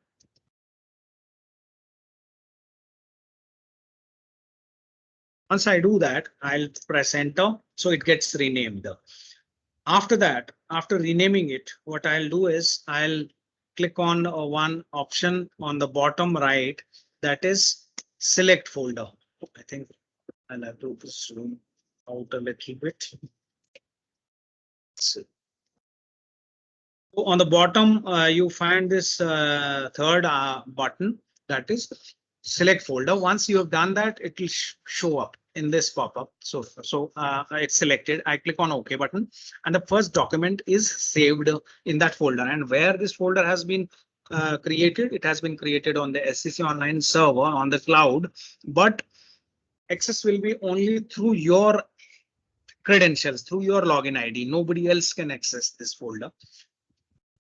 Once I do that, I'll press enter. So it gets renamed. After that, after renaming it, what I'll do is I'll click on one option on the bottom right, that is select folder. I think I'll have to zoom out a little bit. So on the bottom, you find this third button, that is select folder. Once you have done that, it will show up in this pop-up. So it's selected. I click on OK button, and the first document is saved in that folder. And where this folder has been created, it has been created on the SCC Online server on the cloud, but access will be only through your credentials, through your login ID. Nobody else can access this folder.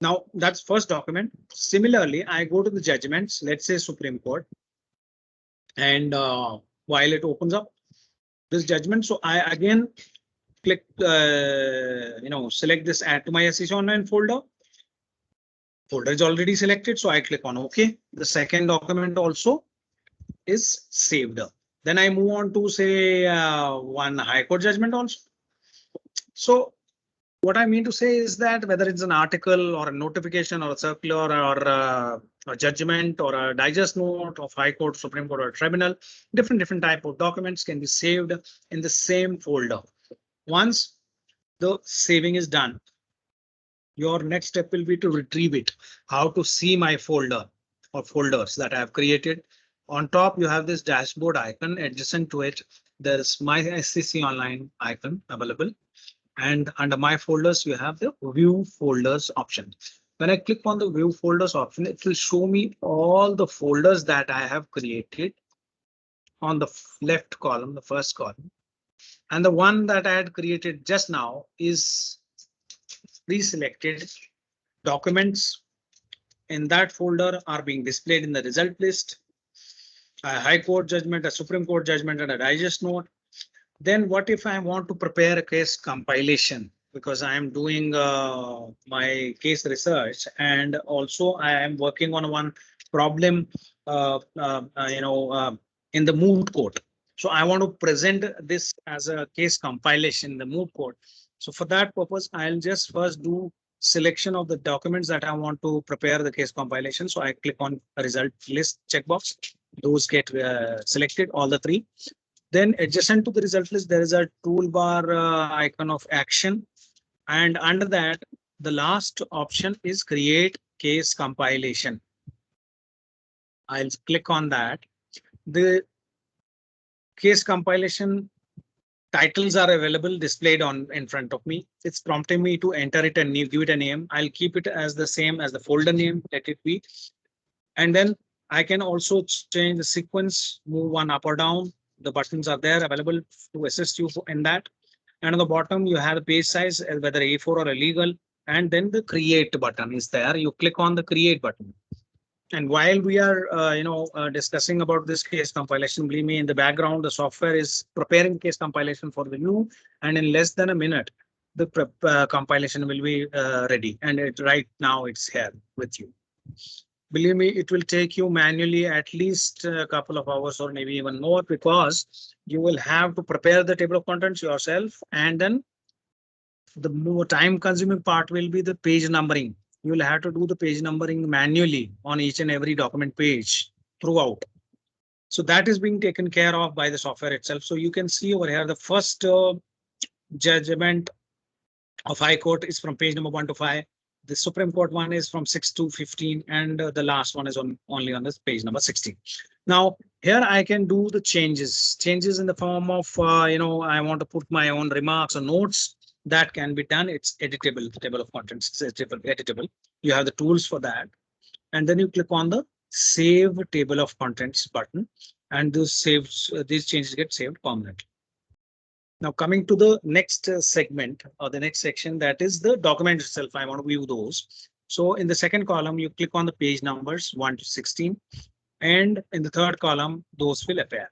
Now that's first document. Similarly, I go to the judgments, let's say Supreme Court, and while it opens up this judgment, so I again click, select this add to my SCC Online folder. Folder is already selected, so I click on OK. The second document also is saved. Then I move on to say one High Court judgment also. So what I mean to say is that whether it's an article or a notification or a circular or a judgment or a digest note of High Court, Supreme Court or tribunal, different type of documents can be saved in the same folder. Once the saving is done, your next step will be to retrieve it. How to see my folder or folders that I have created. On top, you have this dashboard icon. Adjacent to it, there's my SCC Online icon available. And under my folders, you have the view folders option. When I click on the view folders option, it will show me all the folders that I have created on the left column, the first column. And the one that I had created just now is pre-selected documents. In that folder are being displayed in the result list, a High Court judgment, a Supreme Court judgment, and a digest note. Then what if I want to prepare a case compilation? Because I am doing my case research, and also I am working on one problem, in the moot court. So I want to present this as a case compilation in the moot court. So for that purpose, I'll just first do selection of the documents that I want to prepare the case compilation. So I click on result list checkbox. Those get selected, all the three. Then adjacent to the result list, there is a toolbar icon of action. And under that, the last option is create case compilation. I'll click on that. The case compilation titles are available displayed on in front of me. It's prompting me to enter it and give it a name. I'll keep it as the same as the folder name, let it be. And then I can also change the sequence, move one up or down. The buttons are there available to assist you in that. And on the bottom, you have the page size, whether A4 or a legal. And then the create button is there. You click on the create button. And while we are, discussing about this case compilation, believe me, in the background, the software is preparing case compilation for the you. And in less than a minute, the compilation will be ready. And right now it's here with you. Believe me, it will take you manually at least a couple of hours or maybe even more, because you will have to prepare the table of contents yourself. And then the more time consuming part will be the page numbering. You will have to do the page numbering manually on each and every document page throughout. So that is being taken care of by the software itself. So you can see over here, the first judgment of High Court is from page number 1 to 5. The Supreme Court one is from 6 to 15, and the last one is only on this page number 16. Now, here I can do the changes in the form of, I want to put my own remarks or notes. That can be done. It's editable. The table of contents is editable. You have the tools for that. And then you click on the Save Table of Contents button, and these changes get saved permanently. Now coming to the next segment or the next section, that is the document itself. I want to view those. So in the second column, you click on the page numbers 1 to 16. And in the third column, those will appear.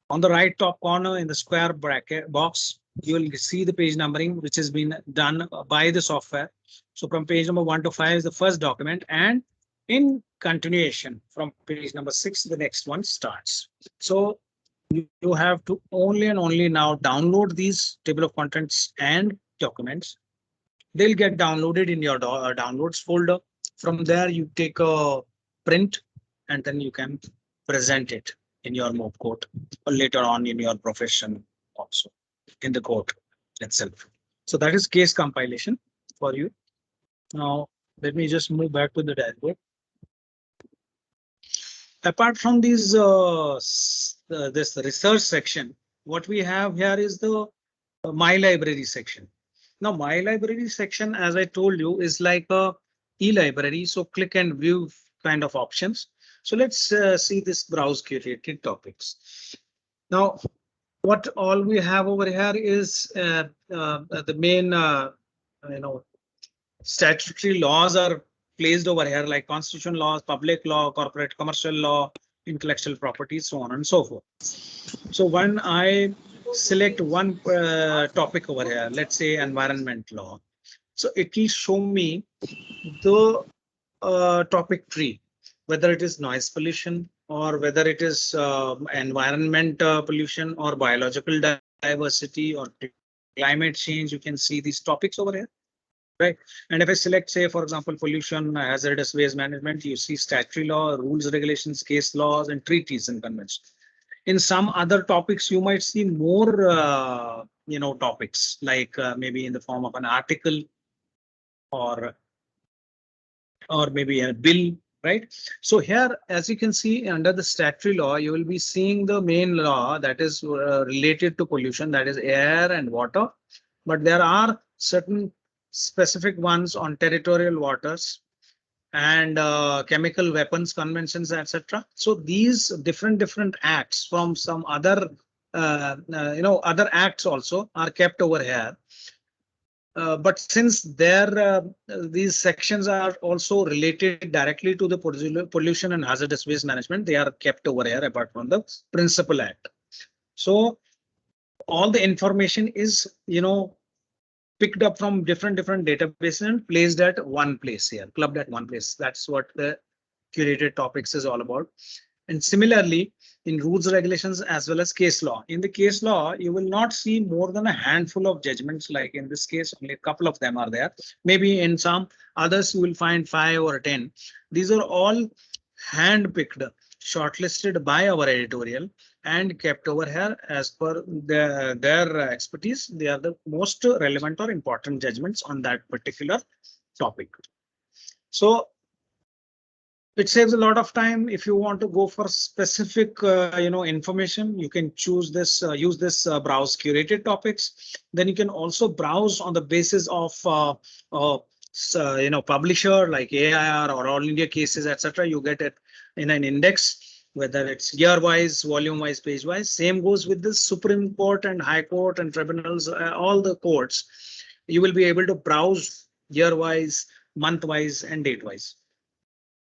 On the right top corner in the square bracket box, you will see the page numbering, which has been done by the software. So from page number 1 to 5 is the first document, and in continuation from page number 6, the next one starts. So you have to only and only now download these table of contents and documents. They'll get downloaded in your downloads folder. From there, you take a print and then you can present it in your moot court or later on in your profession also in the court itself. So that is case compilation for you. Now, let me just move back to the dashboard. Apart from these, this research section, what we have here is the My Library section. Now, My Library section, as I told you, is like a e-library. So click and view kind of options. So let's see this browse curated topics. Now, what all we have over here is the main, statutory laws are placed over here, like constitution laws, public law, corporate commercial law, intellectual property, so on and so forth. So when I select one topic over here, let's say environment law, so it will show me the topic tree, whether it is noise pollution or whether it is environment pollution or biological diversity or climate change. You can see these topics over here. Right. And if I select, say, for example, pollution, hazardous waste management, you see statutory law, rules, regulations, case laws, and treaties and conventions. In some other topics, you might see more, topics like maybe in the form of an article or maybe a bill, right? So here, as you can see under the statutory law, you will be seeing the main law that is related to pollution, that is air and water. but there are certain specific ones on territorial waters and chemical weapons conventions, etc. So these different acts from some other other acts also are kept over here. But since these sections are also related directly to the pollution and hazardous waste management, they are kept over here apart from the principal act. So all the information is, picked up from different databases and placed at one place here, clubbed at one place. That's what the curated topics is all about. And similarly, in rules, regulations, as well as case law. In the case law, you will not see more than a handful of judgments. Like in this case, only a couple of them are there. Maybe in some others, you will find 5 or 10. These are all hand-picked, shortlisted by our editorial and kept over here as per their expertise. They are the most relevant or important judgments on that particular topic. So it saves a lot of time. If you want to go for specific, information, you can choose this, use this browse curated topics. Then you can also browse on the basis of, publisher like AIR or All India cases, etc. You get it in an index, whether it's year wise, volume wise, page wise. Same goes with the Supreme Court and High Court and tribunals, all the courts. You will be able to browse year wise, month wise, and date wise.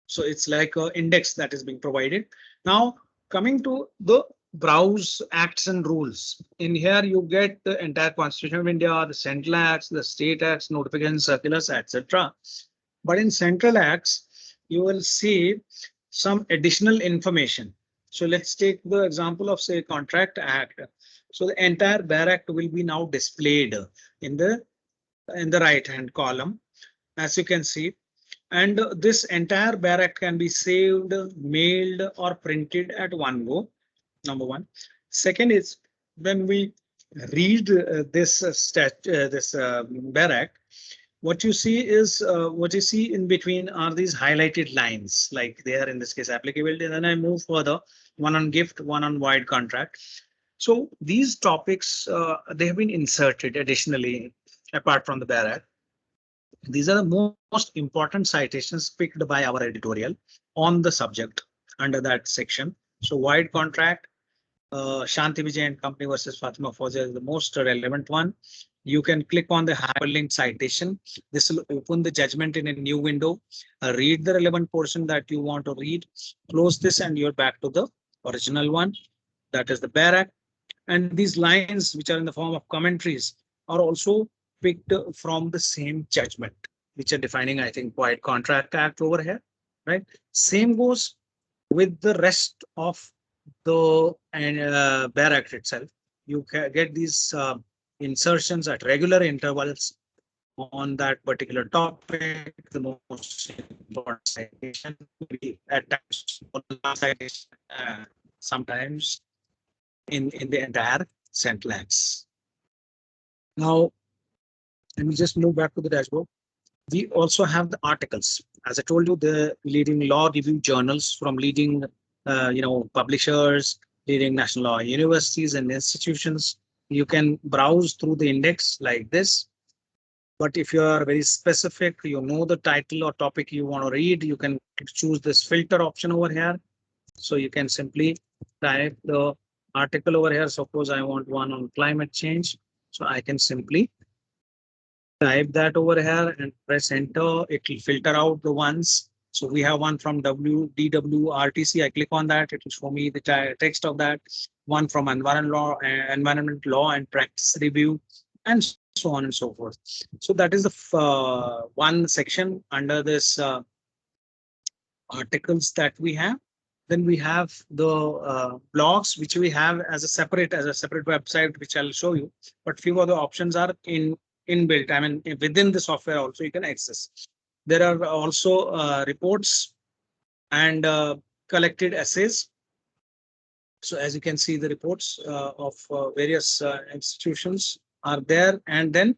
So it's like an index that is being provided. Now coming to the browse acts and rules. In here you get the entire Constitution of India, the central acts, the state acts, notifications, circulars, etc. But in central acts, you will see some additional information. So let's take the example of, say, Contract Act. So the entire BAR Act will be now displayed in the right hand column, as you can see. And this entire BAR Act can be saved, mailed, or printed at one go. Number one. Second is, when we read this BAR Act, what you see is in between are these highlighted lines, like they are in this case applicability. And then I move further, one on gift, one on void contract. So these topics, they have been inserted additionally apart from the BAR Act. These are the most important citations picked by our editorial on the subject under that section. So void contract, Shanti Vijay and Company versus Fatima Fauzi is the most relevant one. You can click on the hyperlink citation. This will open the judgment in a new window. Read the relevant portion that you want to read. Close this and you're back to the original one. That is the BAR Act. And these lines, which are in the form of commentaries, are also picked from the same judgment, which are defining, I think, Void Contract Act over here, right? Same goes with the rest of the BAR Act itself. You can get these insertions at regular intervals on that particular topic. The most important citation, at times, sometimes in the entire central acts. Now, let me just move back to the dashboard. We also have the articles. As I told you, the leading law review journals from leading, publishers, leading national law universities and institutions. You can browse through the index like this. But if you are very specific, you know the title or topic you want to read, you can choose this filter option over here. So you can simply type the article over here. Suppose I want one on climate change. So I can simply type that over here and press enter. It will filter out the ones. So we have one from DWRTC. I click on that. It will show me the text of that. One from environment law and practice review, and so on and so forth. So that is the one section under this articles that we have. Then we have the blogs, which we have as a separate website, which I'll show you. But few other options are inbuilt. I mean, within the software also you can access. There are also reports and collected essays. So as you can see, the reports of various institutions are there. And then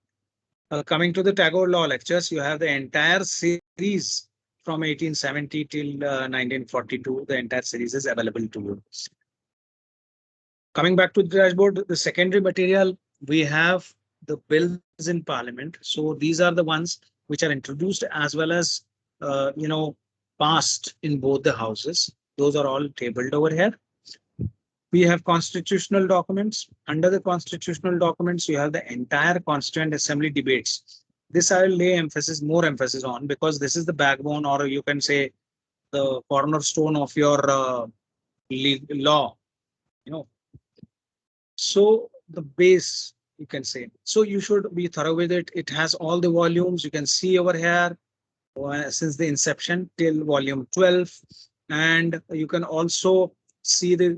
coming to the Tagore Law lectures, you have the entire series from 1870 till 1942. The entire series is available to you. Coming back to the dashboard, the secondary material, we have the bills in Parliament. So these are the ones which are introduced as well as passed in both the houses. Those are all tabled over here. We have constitutional documents. Under the constitutional documents, you have the entire Constituent Assembly debates. This I will lay more emphasis on, because this is the backbone, or you can say the cornerstone of your law. So the base, you can say. So you should be thorough with it. It has all the volumes you can see over here since the inception till volume 12, and you can also see the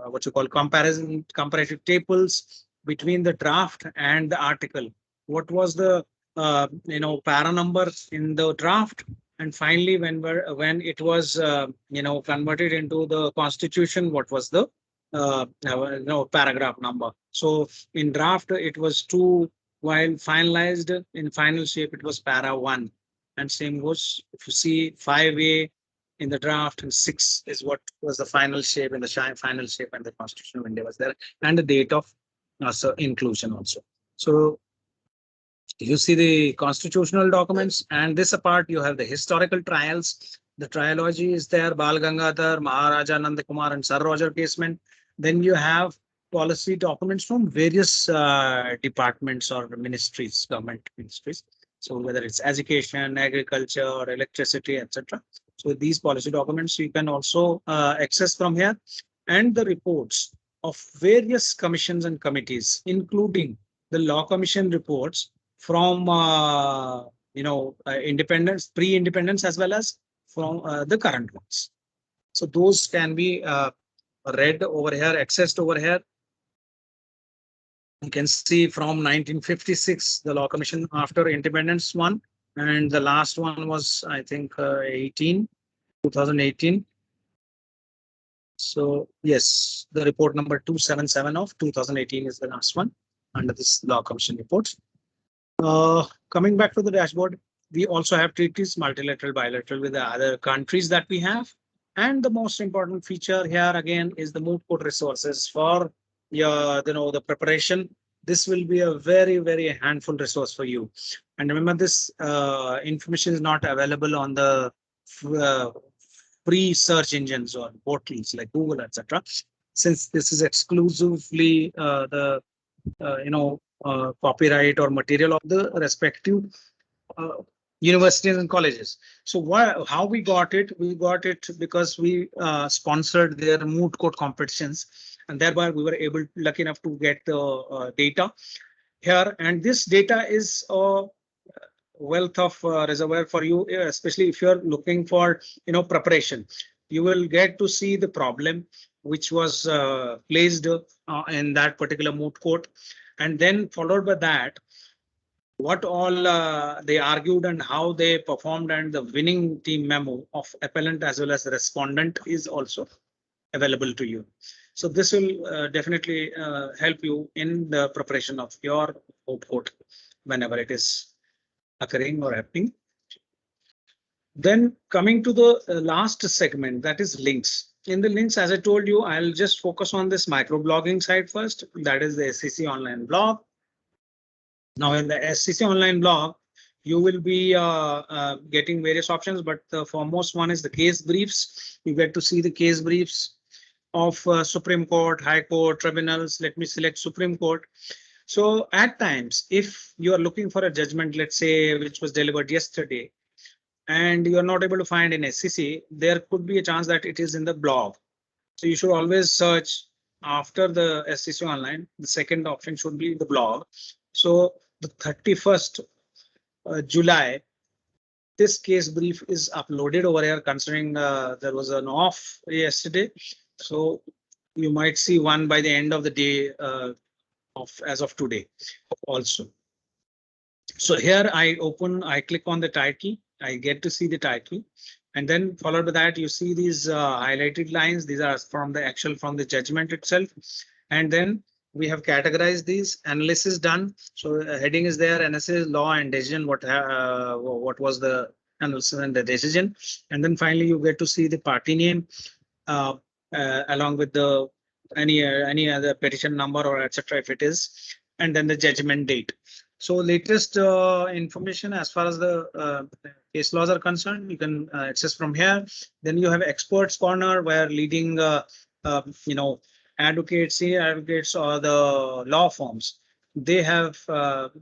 what you call comparative tables between the draft and the article. What was the para number in the draft, and finally when it was converted into the constitution, what was the paragraph number. So in draft it was 2, while finalized in final shape it was para 1. And same goes if you see 5A in the draft, and 6 is what was the final shape, and the final shape and the constitutional window was there, and the date of inclusion also. So you see the constitutional documents, and this apart you have the historical trials. The trilogy is there: Bal Gangadhar, Maharaja Nanda Kumar, and Sir Roger Casement. Then you have policy documents from various departments or ministries, government ministries. So whether it's education, agriculture, or electricity, etc. So these policy documents you can also access from here, and the reports of various commissions and committees, including the Law Commission reports from independence, pre-independence, as well as from the current ones. So those can be read over here, accessed over here. You can see from 1956, the Law Commission after independence one, and the last one was, I think, 2018. So yes, the report number 277 of 2018 is the last one under this Law Commission report. Coming back to the dashboard, we also have treaties, multilateral, bilateral, with the other countries that we have. And the most important feature here again is the moot court resources for the preparation. This will be a very, very handful resource for you. And remember, this information is not available on the free search engines or portals like Google, etc. Since this is exclusively the copyright or material of the respective universities and colleges. So how we got it? We got it because we sponsored their moot court competitions, and thereby we were lucky enough to get the data here. And this data is a wealth of reservoir for you, especially if you're looking for preparation. You will get to see the problem which was placed in that particular moot court, and then followed by that, what all they argued and how they performed, and the winning team memo of appellant as well as respondent is also available to you. So this will definitely help you in the preparation of your moot court whenever it is occurring or happening. Then coming to the last segment, that is links. In the links, as I told you, I'll just focus on this microblogging site first. That is the SCC Online blog. Now in the SCC Online blog, you will be getting various options, but the foremost one is the case briefs. You get to see the case briefs of Supreme Court, High Court, tribunals. Let me select Supreme Court. So at times, if you are looking for a judgment, let's say, which was delivered yesterday, and you are not able to find in SCC, there could be a chance that it is in the blog. So you should always search after the SCC Online. The second option should be the blog. So the 31st July, this case brief is uploaded over here, considering there was an off yesterday. So you might see one by the end of the day as of today also. So here I click on the title, I get to see the title, and then followed by that you see these highlighted lines. These are from the judgment itself, and then we have categorized these. Analysis done. So heading is there: analysis, law, and decision. What was the analysis and the decision? And then finally you get to see the party name along with the any other petition number or etc. if it is. and then the judgment date. So latest information as far as the case laws are concerned, you can access from here. Then you have experts corner where leading advocates, senior advocates, or the law firms. They have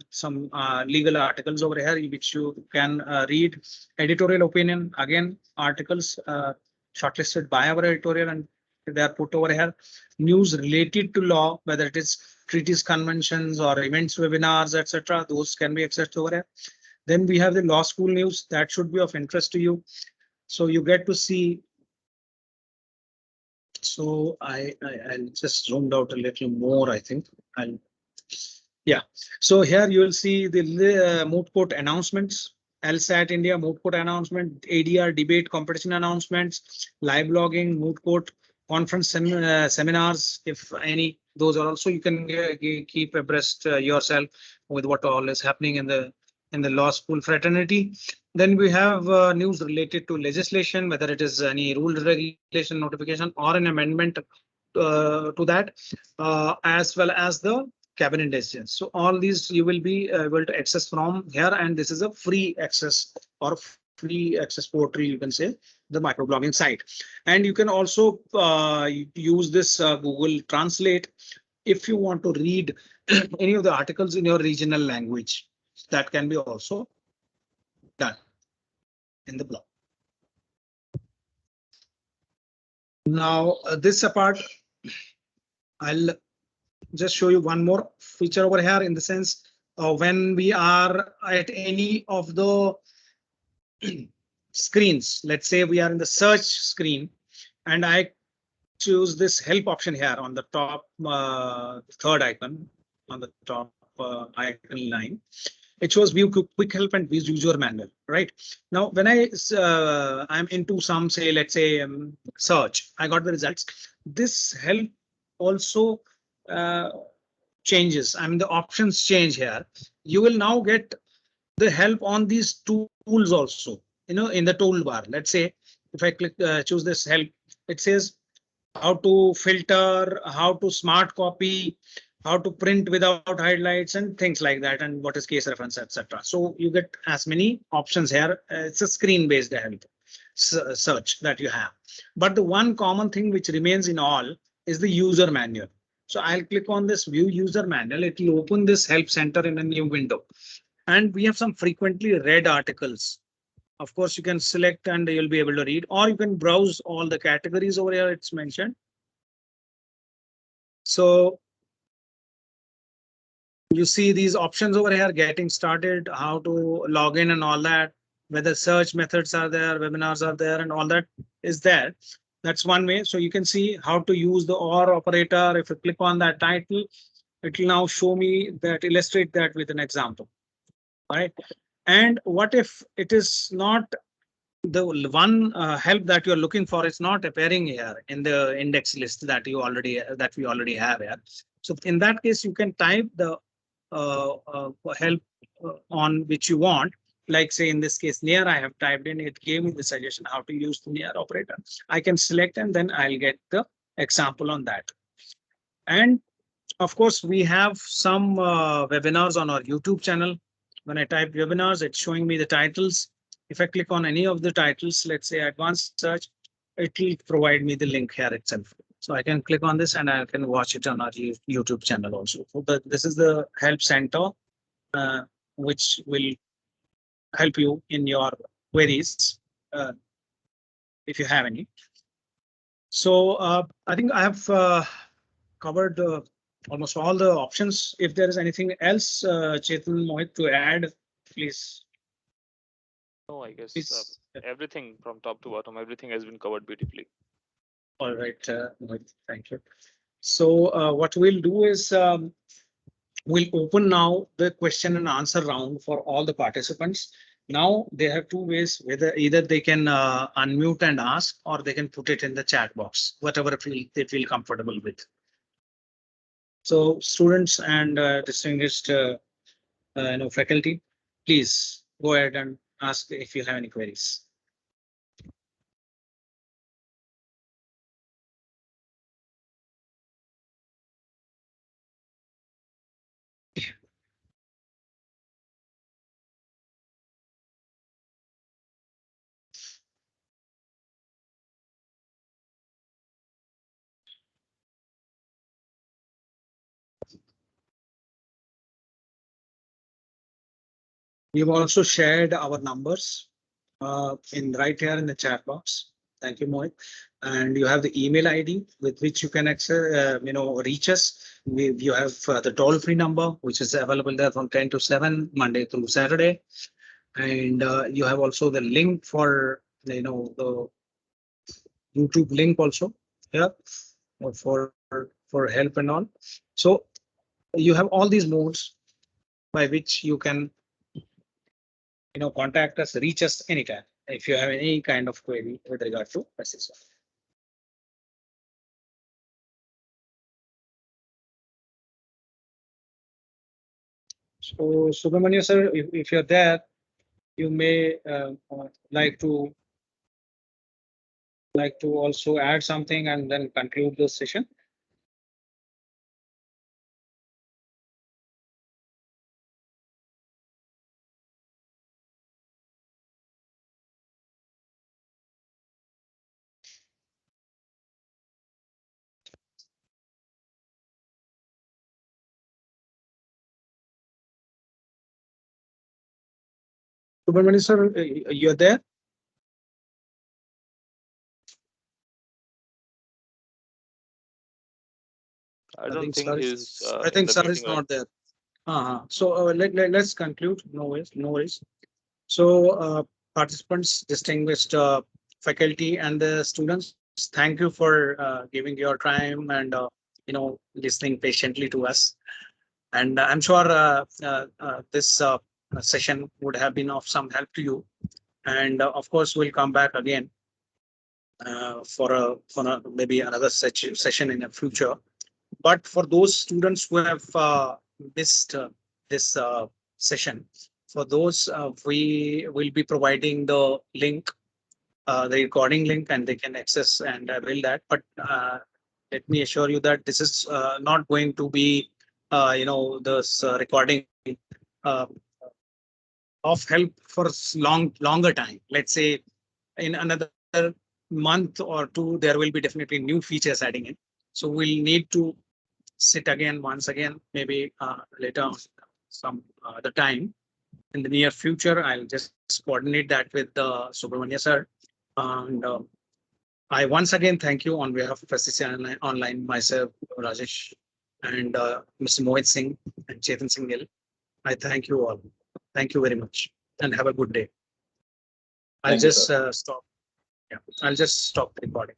some legal articles over here which you can read. Editorial opinion, again, articles shortlisted by our editorial and they are put over here. News related to law, whether it is treaties, conventions, or events, webinars, etc. Those can be accessed over here. Then we have the law school news that should be of interest to you. So you get to see. So I'll just zoomed out a little more. I think yeah. So here you will see the moot court announcements. LSAT India moot court announcement, ADR debate competition announcements, live blogging, moot court conference seminars, if any. Those are also you can keep abreast yourself with what all is happening in the law school fraternity. Then we have news related to legislation, whether it is any rule regulation notification or an amendment to that, as well as the cabinet decisions. So all these you will be able to access from here, and this is a free access or free access portal, you can say, the microblogging site. And you can also use this Google Translate if you want to read any of the articles in your regional language. That can be also done in the blog. Now this apart, I'll just show you one more feature over here, in the sense when we are at any of the screens, let's say we are in the search screen and I choose this help option here on the top third icon on the top icon line. It shows view quick help and view user manual. Right now, when I'm into some, say, let's say search, I got the results. This help also changes. I mean, the options change here. You will now get the help on these tools also. In the toolbar. Let's say if I click choose this help, it says how to filter, how to smart copy, how to print without highlights and things like that, and what is case reference, etc. So you get as many options here. It's a screen-based help search that you have. But the one common thing which remains in all is the user manual. So I'll click on this view user manual. It will open this help center in a new window. And we have some frequently read articles. Of course, you can select and you'll be able to read, or you can browse all the categories over here. It's mentioned. So you see these options over here, getting started, how to log in and all that, whether search methods are there, webinars are there, and all that is there. That's one way. So you can see how to use the OR operator. If you click on that title, it will now show me that, illustrate that with an example. Right. And what if it is not the one help that you're looking for is not appearing here in the index list that we already have here. So in that case, you can type the help on which you want. Like say in this case, near I have typed in, it gave me the suggestion how to use the near operator. I can select and then I'll get the example on that. And of course, we have some webinars on our YouTube channel. When I type webinars, it's showing me the titles. If I click on any of the titles, let's say advanced search, it will provide me the link here itself. So I can click on this and I can watch it on our YouTube channel also. So this is the help center, which will help you in your queries if you have any. So I think I have covered almost all the options. If there is anything else, Chetan, Mohit, to add, please. No, I guess everything from top to bottom, everything has been covered beautifully. All right, Mohit, thank you. So what we'll do is we'll open now the question and answer round for all the participants. Now they have two ways, whether either they can unmute and ask, or they can put it in the chat box, whatever they feel comfortable with. So students and distinguished faculty, please go ahead and ask if you have any queries. We've also shared our numbers in right here in the chat box. Thank you, Mohit. And you have the email ID with which you can access, reach us. You have the toll-free number, which is available there from 10 to 7, Monday through Saturday. And you have also the link for, the YouTube link also here for help and all. So you have all these modes by which you can contact us, reach us anytime if you have any kind of query with regard to SCC. So Subramanya sir, if you're there, you may like to also add something and then conclude this session. Subramanya sir, you're there? I don't think he's. I in think the sir meeting is right not there. So let's conclude. No worries. So participants, distinguished faculty and the students, thank you for giving your time and listening patiently to us. And I'm sure this session would have been of some help to you. And of course, we'll come back again for a maybe another session in the future. But for those students who have missed this session, for those we will be providing the link, the recording link, and they can access and avail that. But let me assure you that this is not going to be, this recording uh, of help for longer time. Let's say in another month or two, there will be definitely new features adding in. So we'll need to sit again once again, maybe later on some other time in the near future. I'll just coordinate that with Subramanya sir. And I once again thank you on behalf of SCC Online, myself, Rajesh, and Mr. Mohit Singh and Chetan Singh Gill. I thank you all. Thank you very much and have a good day. I'll just stop. Yeah, I'll just stop the recording.